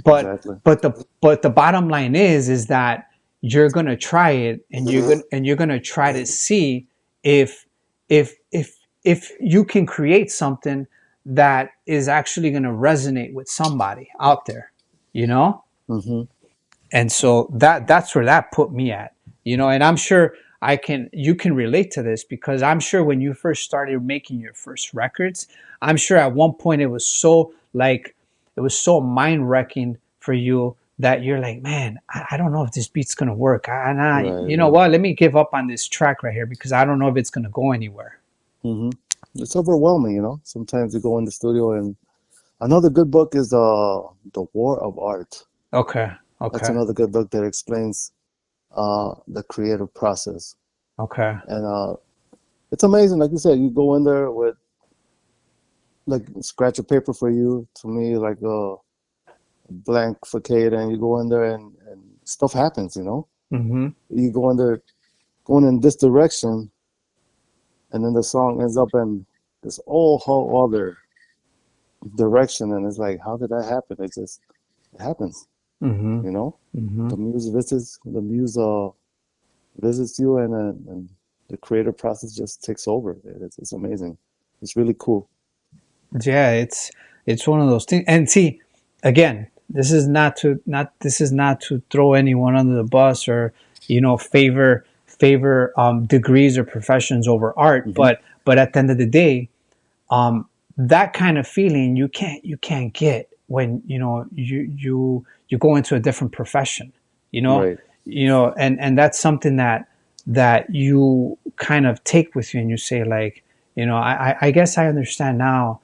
But Exactly. the bottom line is that you're going to try it, and you're going to try to see if if if if you can create something that is actually going to resonate with somebody out there, you know? Mm-hmm. And so that's where that put me at, and I'm sure you can relate to this, because I'm sure when you first started making your first records, I'm sure at one point it was so mind wrecking for you that you're like, man, I don't know if this beat's gonna work. Right. You know Right. what? Let me give up on this track right here, because I don't know if it's gonna go anywhere. Mm-hmm. It's overwhelming, you know. Sometimes you go in the studio, and another good book is The War of Art. Okay, That's okay, another good book that explains the creative process. okay. And it's amazing. Like you said, you go in there with like scratch a paper for you, to me, like a blank facade, and you go in there and stuff happens, you know? Mm-hmm. You go in there going in this direction, and then the song ends up in this whole other direction, and it's like, how did that happen? It happens, Mm-hmm. you know? Mm-hmm. The muse visits you, and the creative process just takes over. It's amazing. It's really cool. Yeah, it's one of those things. And see, again, this is not to throw anyone under the bus, or favor degrees or professions over art, Hmm. but at the end of the day, um, that kind of feeling you can't get when you go into a different profession, you know, Right. and that's something that you kind of take with you, and you say like, I guess I understand now,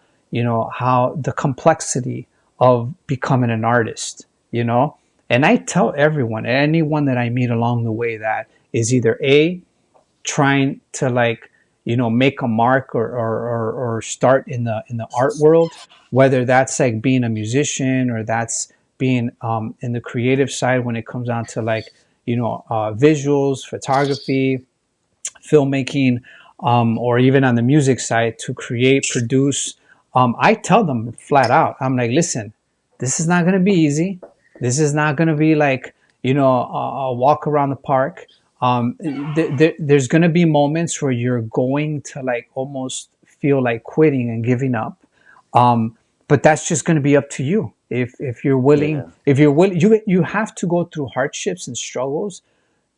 how the complexity of becoming an artist, and I tell anyone that I meet along the way, that is either trying to like make a mark, or start in the art world, whether that's like being a musician, or that's being in the creative side when it comes down to like visuals, photography, filmmaking, or even on the music side to create, produce. I tell them flat out, I'm like, listen, this is not going to be easy. This is not going to be like, a walk around the park. There's going to be moments where you're going to like almost feel like quitting and giving up. But that's just going to be up to you. If you're willing, Yeah. you have to go through hardships and struggles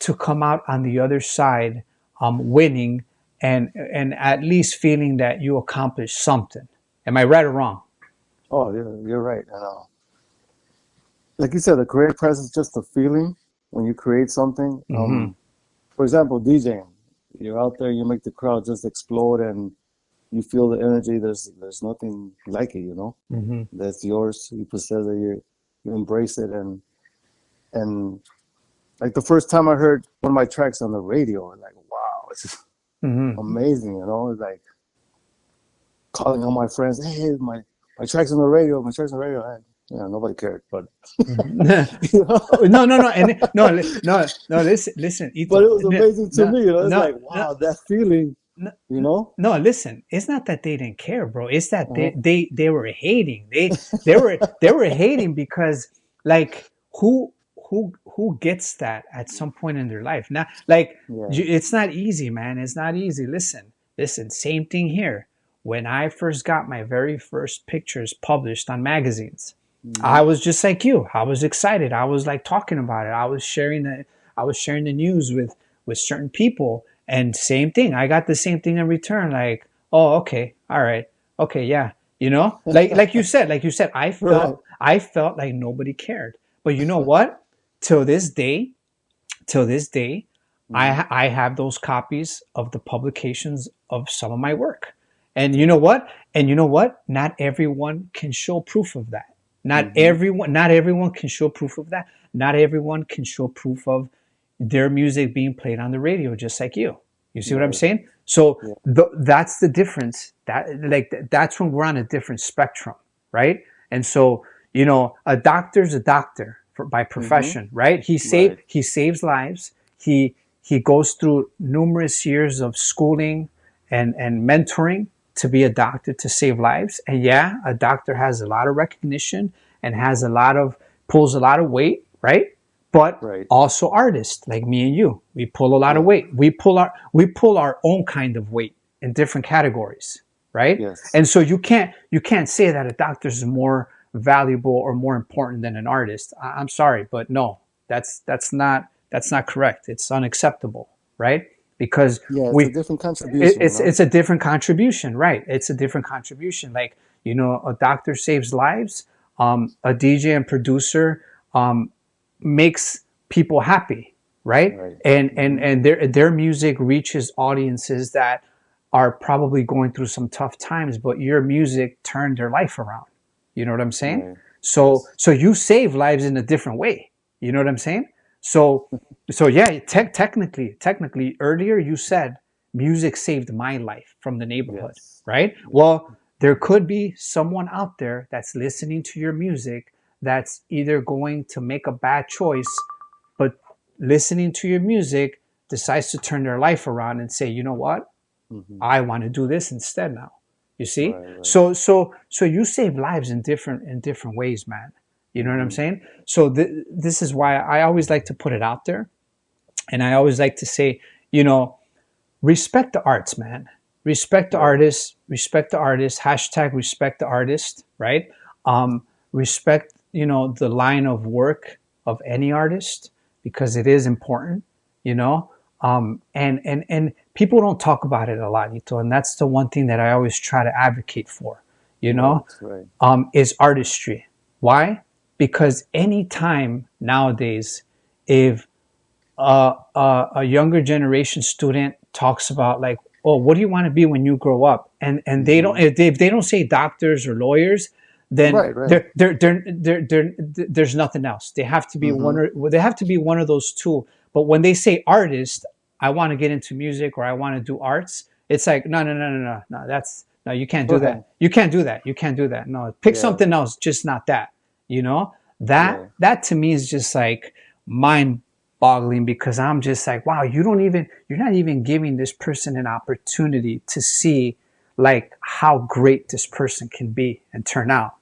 to come out on the other side, winning, and at least feeling that you accomplished something. Am I right or wrong? Oh, you're right. And like you said, the creative process is just a feeling when you create something. Mm-hmm. For example, DJing. You're out there, you make the crowd just explode, and you feel the energy. There's nothing like it, you know. Mm-hmm. That's yours. You possess it. You embrace it, and like the first time I heard one of my tracks on the radio, I'm like, wow, it's just Mm-hmm. amazing, you know. It's like calling all my friends, hey, my tracks on the radio, my tracks on the radio. And, nobody cared, but you know, No, no, no, and no. Listen, but Ito. it was amazing to No, me. You know, it's no, like, no, wow, that feeling, no, you know. no. Listen, it's not that they didn't care, bro. It's that Uh-huh. they were hating. They were hating because like who gets that at some point in their life? Now, like Yeah. it's not easy, man. It's not easy. Listen. Same thing here. When I first got my very first pictures published on magazines, Hmm. I was just like you. I was excited. I was like talking about it. I was sharing the news with certain people, and same thing. I got the same thing in return. Like, oh, okay, all right, okay, yeah. Like you said, Right. I felt like nobody cared. But you know what? Till this day, till this day, Hmm. I have those copies of the publications of some of my work. And you know what? And you know what? Not everyone can show proof of that. Hmm. Not everyone can show proof of that. Not everyone can show proof of their music being played on the radio, just like you. You see what I'm Right. saying? So Yeah. that's the difference. That's when we're on a different spectrum, right? And so a doctor's a doctor by Hmm. profession, right? Right. He saves lives. He goes through numerous years of schooling and mentoring to be a doctor to save lives. And yeah, a doctor has a lot of recognition and has a lot of pulls a lot of weight, right? But Right. also artists like me and you, we pull a lot of Yeah. weight. We pull our own kind of weight in different categories, right? Yes. And so you can't say that a doctor is more valuable or more important than an artist. I'm sorry, but no, that's not correct. It's unacceptable, right? Because Yeah, it's a we different contribution, you know? it's a different contribution, right? It's a different contribution. Like a doctor saves lives. A DJ and producer makes people happy, right? Right. And Hmm. and their music reaches audiences that are probably going through some tough times, but your music turned their life around. You know what I'm saying? Right. Yes. So you save lives in a different way. You know what I'm saying? So yeah, technically earlier you said music saved my life from the neighborhood, Yes. right? Yeah. Well, there could be someone out there that's listening to your music that's either going to make a bad choice, but listening to your music decides to turn their life around and say, you know what? Hmm. I want to do this instead now. You see? Right. Right. So you save lives in different ways, man. You know what I'm Hmm. saying? So this is why I always like to put it out there, and I always like to say, you know, respect the arts, man. Respect the Right. artists. Respect the artist. Hashtag respect the artist. Right? Respect the line of work of any artist because it is important. You know, and people don't talk about it a lot, Nito, and that's the one thing that I always try to advocate for. You know, Right. Right. is artistry. Why? Because anytime nowadays, if a younger generation student talks about like, oh, what do you want to be when you grow up, and they don't Hmm. if they don't say doctors or lawyers, then Right. Right. there's nothing else. They have to be Hmm. they have to be one of those two. But when they say artist, I want to get into music or I want to do arts, it's like no, that's no, you can't do Right. that. You can't do that. You can't do that. No, pick Yeah. something else, just not that. You know Yeah. that to me is just like mind boggling because I'm just like, wow, you're not even giving this person an opportunity to see like how great this person can be and turn out.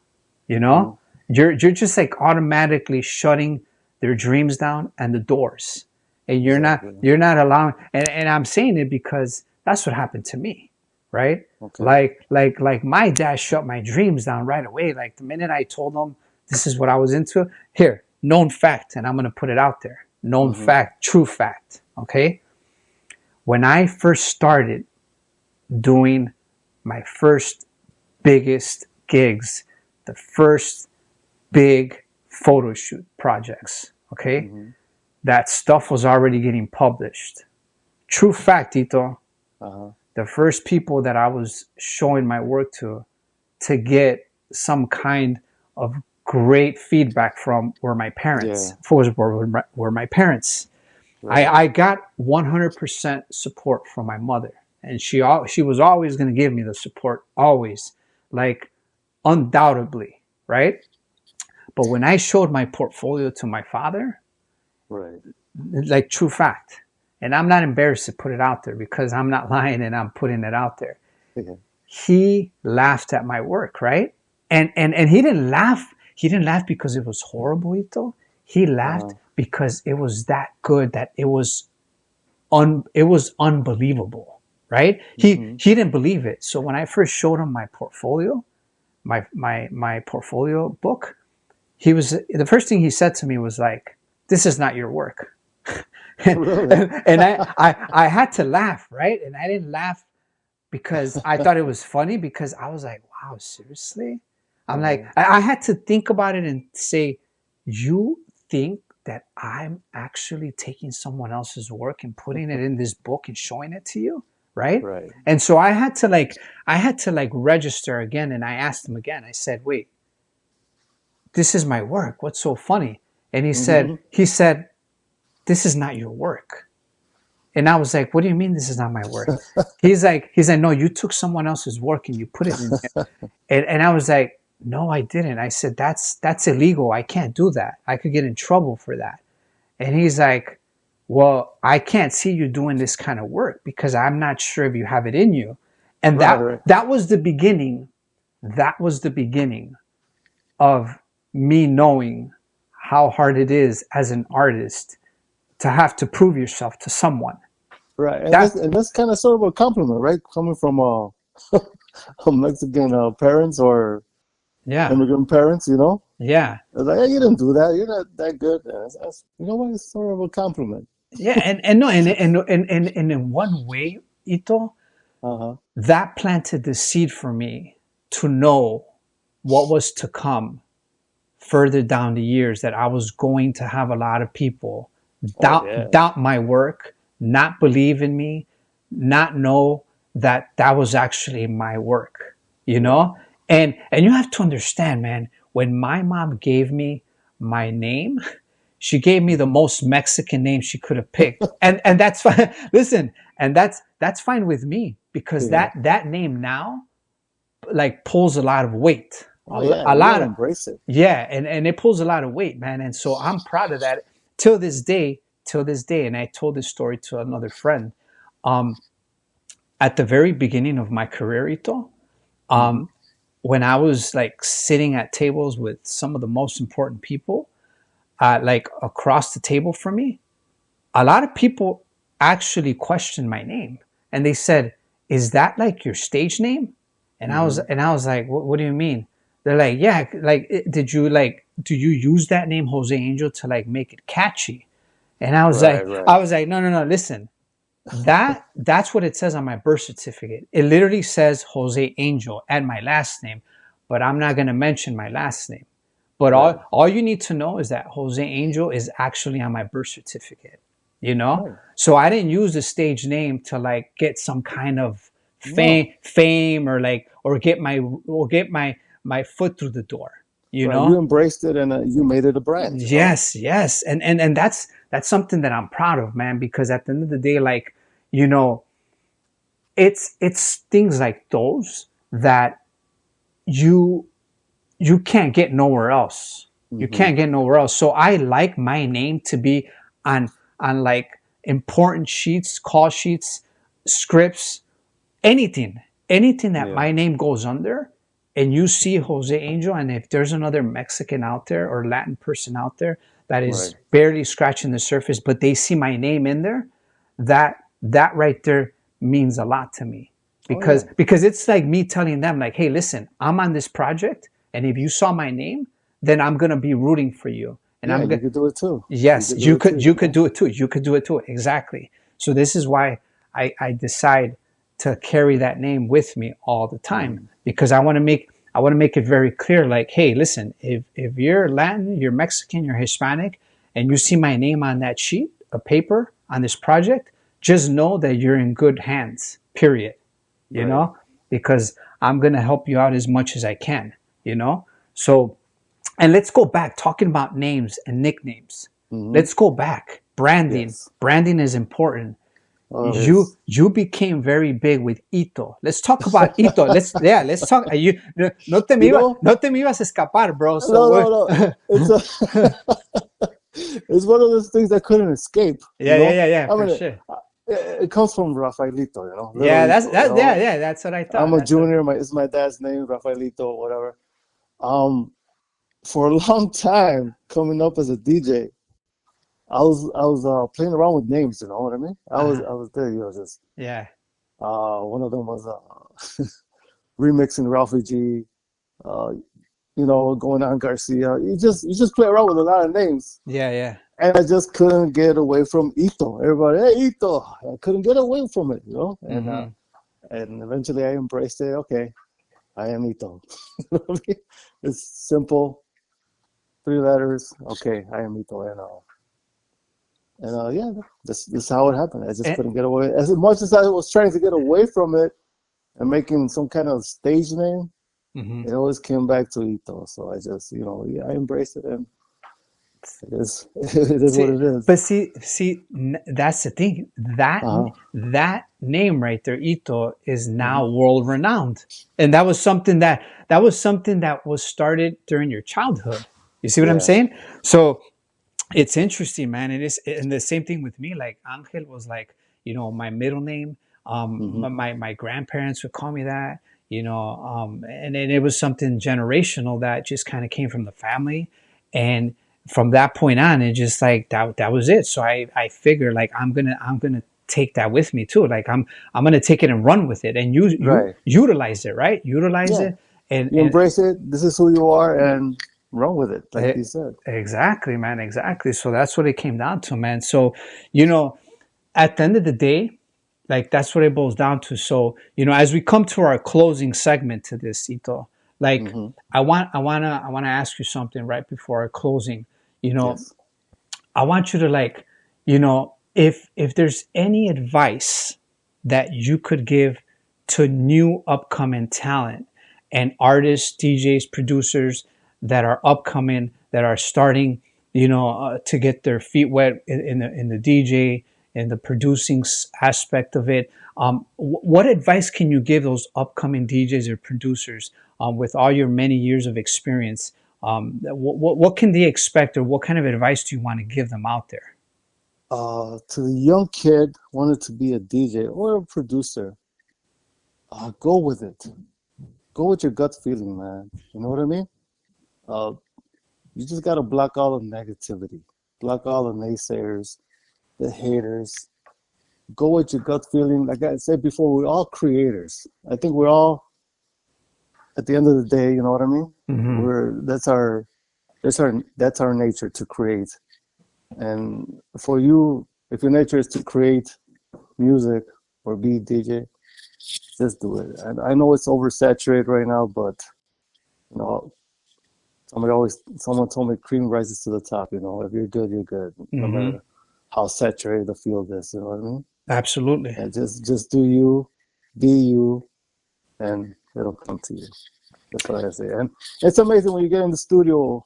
You Hmm. know, you're just like automatically shutting their dreams down and the doors, and Exactly. you're not allowing. And I'm saying it because that's what happened to me, right? Okay. Like my dad shut my dreams down right away. Like the minute I told him this is what I was into, here, known fact, and I'm gonna put it out there. Known Hmm. fact, true fact. Okay, when I first started doing my first biggest gigs, the first big photo shoot projects. Okay, Hmm. that stuff was already getting published. True fact, Tito. Uh-huh. The first people that I was showing my work to get some kind of great feedback from were my parents. Yeah. Were my parents. Right. I got 100% support from my mother, and she was always going to give me the support, always, like undoubtedly, right? But when I showed my portfolio to my father, Right. like true fact, and I'm not embarrassed to put it out there because I'm not lying and I'm putting it out there. Yeah. He laughed at my work, right? And he didn't laugh. He didn't laugh because it was horrible, Ito. He laughed Uh-huh. because it was that good that it was unbelievable, right? Hmm. He didn't believe it. So when I first showed him my portfolio, my portfolio book, he was the first thing he said to me was like, "This is not your work." Really? And I had to laugh, right? And I didn't laugh because I thought it was funny because I was like, wow, seriously? I'm like, Uh-huh. I had to think about it and say, you think that I'm actually taking someone else's work and putting it in this book and showing it to you, right? Right. And so I had to like register again, and I asked him again. I said, "Wait, this is my work. What's so funny?" And Mm-hmm. he said, "This is not your work." And I was like, "What do you mean this is not my work?" He's like, "No, you took someone else's work and you put it in here." And I was like, "No, I didn't." I said, that's illegal. I can't do that. I could get in trouble for that." And he's like, "Well, I can't see you doing this kind of work because I'm not sure if you have it in you." And Right, right. that was the beginning. That was the beginning of me knowing how hard it is as an artist to have to prove yourself to someone. Right. That And that's kind of sort of a compliment, right? Coming from Mexican parents or yeah, immigrant parents, you know? yeah. It's like, hey, you didn't do that. You're not that good. And you know what? It's sort of a compliment. Yeah, and no, and in one way, Ito, Uh-huh. that planted the seed for me to know what was to come further down the years, that I was going to have a lot of people Oh, yeah. doubt my work, not believe in me, not know that that was actually my work, you Right. know? And you have to understand, man, when my mom gave me my name, she gave me the most Mexican name she could have picked. And that's fine. Listen, and that's fine with me, because Yeah. that name now like pulls a lot of weight. Oh, yeah. A You lot gotta of, embrace it. yeah, and it pulls a lot of weight, man. And so I'm proud of that till this day. And I told this story to another friend. Um, at the very beginning of my career, Ito, Mm-hmm. when I was like sitting at tables with some of the most important people, like across the table from me, a lot of people actually questioned my name, and they said, "Is that like your stage name?" Mm-hmm. And I was like, what do you mean?" They're like, "Yeah, like did you like do you use that name Jose Angel to like make it catchy?" And Right, right. I was like, "No, no, no, listen. That's what it says on my birth certificate. It literally says Jose Angel and my last name, but I'm not going to mention my last name. But Right. all you need to know is that Jose Angel is actually on my birth certificate, you know? Right. So I didn't use the stage name to like get some kind of No. fame or like or get my foot through the door, you Right. You know? embraced it and you made it a brand, you know? Yes, yes. And that's something that I'm proud of, man, because at the end of the day, like, you know, it's things like those that you you can't get nowhere else. You Mm-hmm. can't get nowhere else. So I like my name to be on like important sheets, call sheets, scripts, anything that Yeah. my name goes under, and you see Jose Angel, and if there's another Mexican out there or Latin person out there that Right. is barely scratching the surface, but they see my name in there, that right there means a lot to me, Oh, yeah. because it's like me telling them like, "Hey, listen, I'm on this project, and if you saw my name, then I'm gonna be rooting for you, and Yeah, I'm you gonna." could do it too. You Yes, could do it too, you you could know? do it too. You could do it too. Exactly. So this is why I decide to carry that name with me all the time, Mm-hmm. because I want to make it very clear. Like, hey, listen, if you're Latin, you're Mexican, you're Hispanic, and you see my name on that sheet of paper on this project, just know that you're in good hands. Period. You Right. know, because I'm gonna help you out as much as I can. You know, so and let's go back talking about names and nicknames. Mm-hmm. Let's go back. Branding. Yes. Branding is important. Oh, it is. You became very big with Ito. Let's talk about Ito. Let's talk. You You know, no te me ibas a escapar, bro. So no, no, no. It's a, it's one of those things that couldn't escape. You know, yeah, I for mean, sure. it comes from Rafaelito. You know, Yeah, Littlito. You know, that's what I thought. I'm a That's what. junior. It's my dad's name, Rafaelito, whatever. Um, for a long time, coming up as a DJ, I was playing around with names. You know what I mean? Uh-huh. I was there. You know, just Yeah. one of them was remixing Ralphie G. Uh, you know, going on Garcia. You just play around with a lot of names. Yeah, yeah. And I just couldn't get away from Ito. Everybody, hey Ito. I couldn't get away from it, you know. Mm-hmm. And eventually I embraced it. Okay, I am Ito. It's simple, three letters. Okay, I am Ito, and And yeah, this is how it happened. I just And, couldn't get away. As much as I was trying to get away from it and making some kind of stage name, mhm. it always came back to Ito. So I just, yeah, I embraced it, and it is, it is what See, it is. but that's the thing. Uh-huh. That name right there, Ito, is Hmm. now world renowned, and that was something that was started during your childhood. You see what I'm Yeah. saying? So it's interesting, man. And the same thing with me. Like Angel was like, my middle name. Hmm. My grandparents would call me that. And it was something generational that just kind of came from the family, and from that point on, it just like that was it. So I figured like I'm gonna take that with me too. Like I'm gonna take it and run with it and you Right. utilize it, right? Utilize Yeah. it and You embrace it. This is who you are, and run with it, like Eh, you said. exactly, man. Exactly. So that's what it came down to, man. So, you know, at the end of the day, like that's what it boils down to. So, as we come to our closing segment to this, Ito, like Hmm. I wanna ask you something right before our closing. You know, Yes. I want you to like, if there's any advice that you could give to new upcoming talent and artists, DJs, producers that are upcoming, that are starting, to get their feet wet in the DJ and the producing aspect of it. What advice can you give those upcoming DJs or producers with all your many years of experience? What can they expect, or what kind of advice do you want to give them out there? To the young kid wanted to be a DJ or a producer, go with it. Go with your gut feeling, man. You know what I mean? Uh, you just gotta block all the negativity, block all the naysayers, the haters. Go with your gut feeling. Like I said before, we're all creators. I think we're all, at the end of the day, you know what I mean? Hmm. We're that's our nature to create. And for you, if your nature is to create music or be a DJ, just do it. And I know it's oversaturated right now, but you know, someone told me cream rises to the top. If you're good, you're good, no Hmm. matter how saturated the field is. You know what I mean? Absolutely. And just do you, be you, and it'll come to you. That's what I say. And it's amazing when you get in the studio,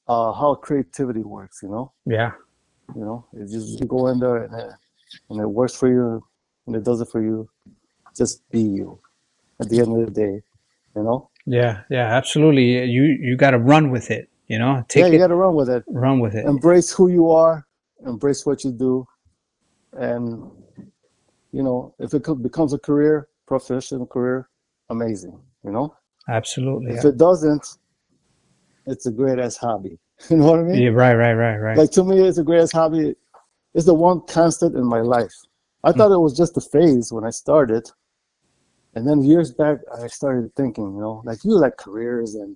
how creativity works. Yeah. It's just you go in there and it works for you, and it does it for you. Just be you. At the end of the day, you know. Yeah. Yeah. Absolutely. You got to run with it. Yeah, Take you it, got to run with it. run with it. Embrace who you are. Embrace what you do, and if it becomes a career, professional career, amazing. Absolutely. If Yeah. it doesn't, it's a great ass hobby. You know what I mean? Yeah. Right. Right. Right. Right. Like, to me, it's a great ass hobby. It's the one constant in my life. I Mm. thought it was just a phase when I started, and then years back, I started thinking, like, you like careers, and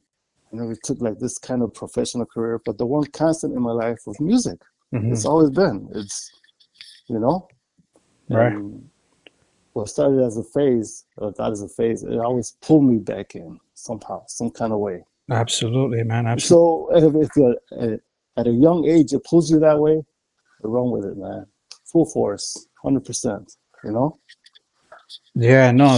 we took like this kind of professional career, but the one constant in my life was music. Hmm. It's always been. You know, Right. and what started as a phase, or not as a phase, it always pulled me back in somehow, some kind of way. Absolutely, man. Absolutely. So if at a young age it pulls you that way, run with it, man. Full force, 100%. You know. Yeah. No.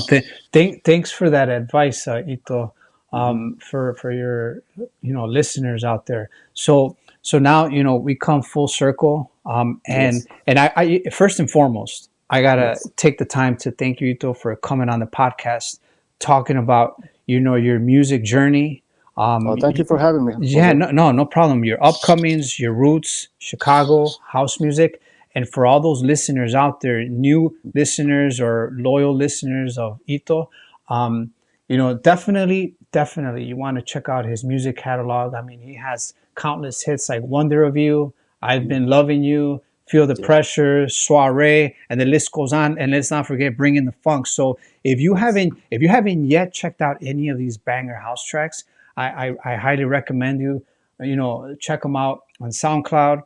Thanks for that advice, Ito. Hmm. For your listeners out there. So now we come full circle. And Yes. I first and foremost, I gotta Yes. take the time to thank you, Ito, for coming on the podcast, talking about your music journey. Oh, thank you for having me, Yeah, Jose. no problem. Your upcomings, your roots, Chicago house music, and for all those listeners out there, new listeners or loyal listeners of Ito, definitely, you want to check out his music catalog. I mean, he has countless hits like "Wonder of You," "I've Been Loving You," "Feel the Yeah. Pressure," "Soiree," and the list goes on. And let's not forget "Bringin The Funk." So Yes. if you haven't yet checked out any of these banger house tracks, I highly recommend check them out on SoundCloud.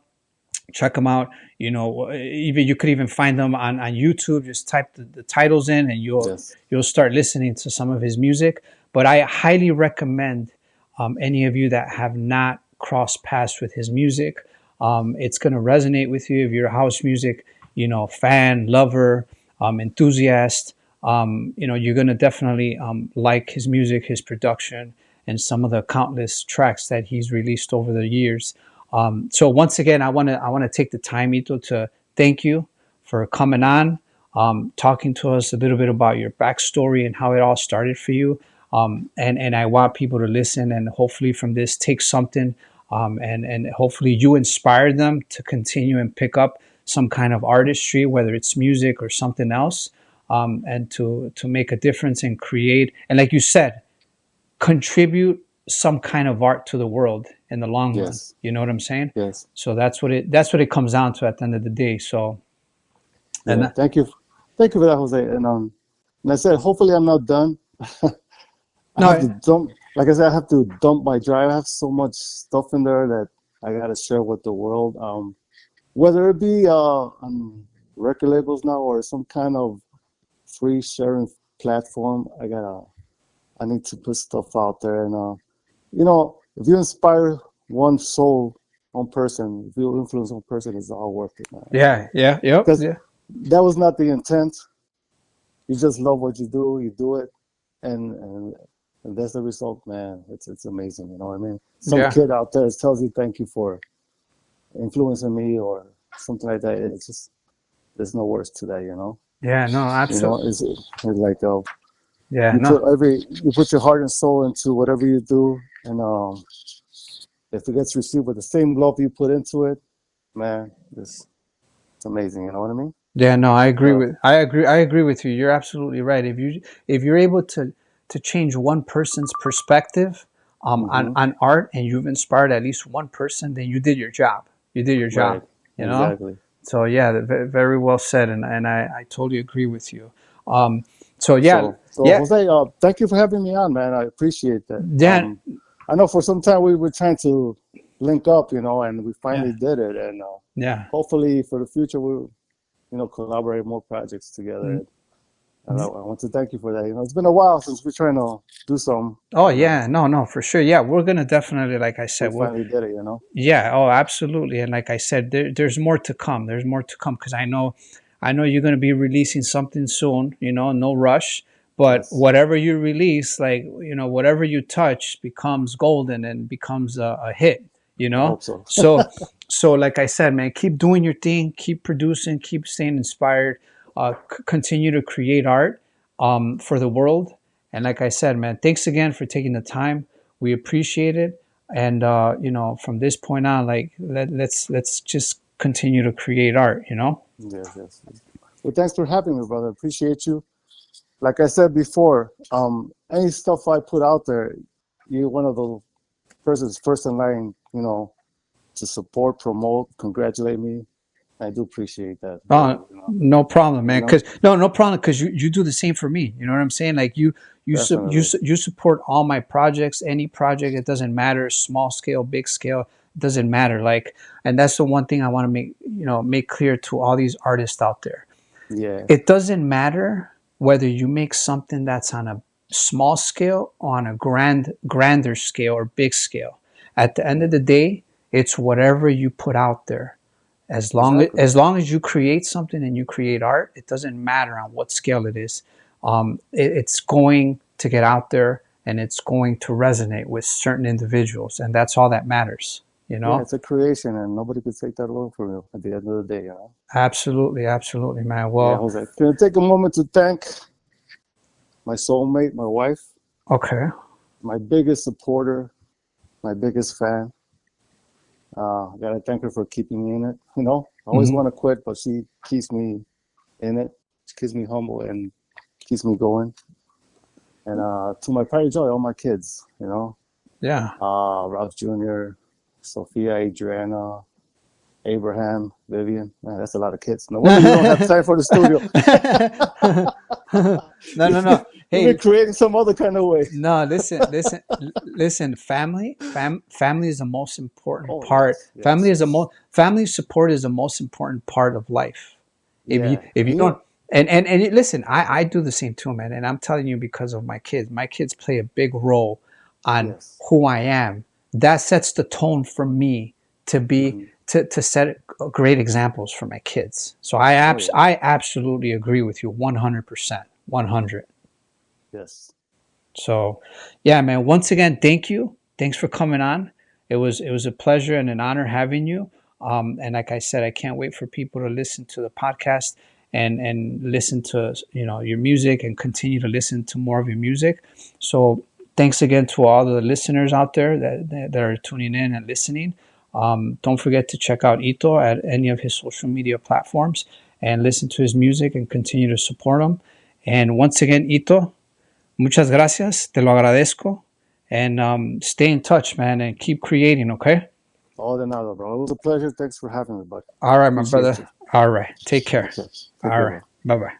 Check them out. Even you could even find them on YouTube. Just type the titles in, and Yes. you'll start listening to some of his music. But I highly recommend any of you that have not crossed paths with his music. It's going to resonate with you if you're a house music, fan, lover, enthusiast. You're going to definitely like his music, his production, and some of the countless tracks that he's released over the years. So once again, I want to take the time, Ito, to thank you for coming on, talking to us a little bit about your backstory and how it all started for you. And I want people to listen and hopefully from this take something, and hopefully you inspire them to continue and pick up some kind of artistry, whether it's music or something else, and to make a difference and create. And like you said, contribute some kind of art to the world in the long run. Yes. You know what I'm saying? Yes. So that's what it comes down to at the end of the day. So, and Yeah. Thank you for that, Jose. And I said, hopefully I'm not done. I have to no, dump, like I said, I have to dump my drive. I have so much stuff in there that I gotta share with the world. Whether it be on record labels now or some kind of free sharing platform, I need to put stuff out there. And if you inspire one soul, one person, if you influence one person, it's all worth it, man. yeah, yeah, yep, Because yeah, that was not the intent. You just love what you do it, and that's the result, man. It's amazing, you know what I mean? Some yeah, kid out there tells you thank you for influencing me or something like that. It's just there's no words to that, you know. yeah. No, absolutely. It's like Yeah, you no, put your heart and soul into whatever you do, and if it gets received with the same love you put into it, man, it's amazing. You know what I mean? yeah, no. Uh, I agree with you. You're absolutely right. If you're able to change one person's perspective, on hmm art, and you've inspired at least one person, then you did your job. You did your Right. job. You know. Exactly. So yeah, very well said, and I totally agree with you. So yeah, So yeah, Jose, thank you for having me on, man. I appreciate that. yeah, I know for some time we were trying to link up, and we yeah, finally did it. And yeah. hopefully for the future we'll, collaborate more projects together. And I want to thank you for that. It's been a while since we're trying to do some, Oh and yeah, no, no, for sure. Yeah, we're gonna definitely, like I we said, finally did it. yeah, oh, absolutely. And like I said, there's more to come. There's more to come because I know you're going to be releasing something soon. No rush. But Yes. whatever you release, like whatever you touch becomes golden and becomes a hit. You I know. hope so. So like I said, man, keep doing your thing, keep producing, keep staying inspired, continue to create art, for the world. And like I said, man, thanks again for taking the time. We appreciate it. And from this point on, like let's just continue to create art. Yes, yes. Well, thanks for having me, brother. Appreciate you. Like I said before, any stuff I put out there, you're one of the persons first in line, to support, promote, congratulate me. I do appreciate that. No problem, You man. know, No problem. Because you do the same for me. You know what I'm saying? Like definitely. you support all my projects, any project. It doesn't matter, small scale, big scale. It doesn't matter. Like, and that's the one thing I want to make clear to all these artists out there. Yeah, It doesn't matter whether you make something that's on a small scale or on a grander scale or big scale. At the end of the day, it's whatever you put out there. exactly. As long as you create something and you create art, it doesn't matter on what scale it is. It's going to get out there and it's going to resonate with certain individuals, and that's all that matters. You Yeah, know. it's a creation, and nobody could take that away from you at the end of the day. Absolutely, absolutely, man. Yeah, Well, Jose. Can I take a moment to thank my soulmate, my wife, okay. my biggest supporter, my biggest fan. I gotta thank her for keeping me in it. I always Hmm. want to quit, but she keeps me in it. She keeps me humble and keeps me going. And to my pride and joy, all my kids, Yeah. Ralph Jr., Sophia, Adriana, Abraham, Vivian. Man, that's a lot of kids. No wonder you don't have time for the studio. No, no, no. You've been Hey, creating some other kind of way. no, listen. Family is the most important Oh part. yes, yes, yes. Family support is the most important part of life. Yeah, If you and don't, listen, I do the same too, man. And I'm telling you because of my kids. My kids play a big role on yes. who I am. That sets the tone for me to be Hmm to set great examples for my kids. So Oh yeah. I absolutely agree with you 100%, 100. Yes. So, yeah, man. Once again, thank you. Thanks for coming on. It was a pleasure and an honor having you. And like I said, I can't wait for people to listen to the podcast and listen to your music and continue to listen to more of your music. So, thanks again to all the listeners out there that are tuning in and listening. Don't forget to check out Ito at any of his social media platforms and listen to his music and continue to support him. And once again, Ito, muchas gracias. Te lo agradezco. And stay in touch, man, and keep creating, okay? All de nada, bro. It was a pleasure. Thanks for having me, bud. All right, my Appreciate brother. you. All right. Take care. Okay. Take All care, right. bro. Bye bye.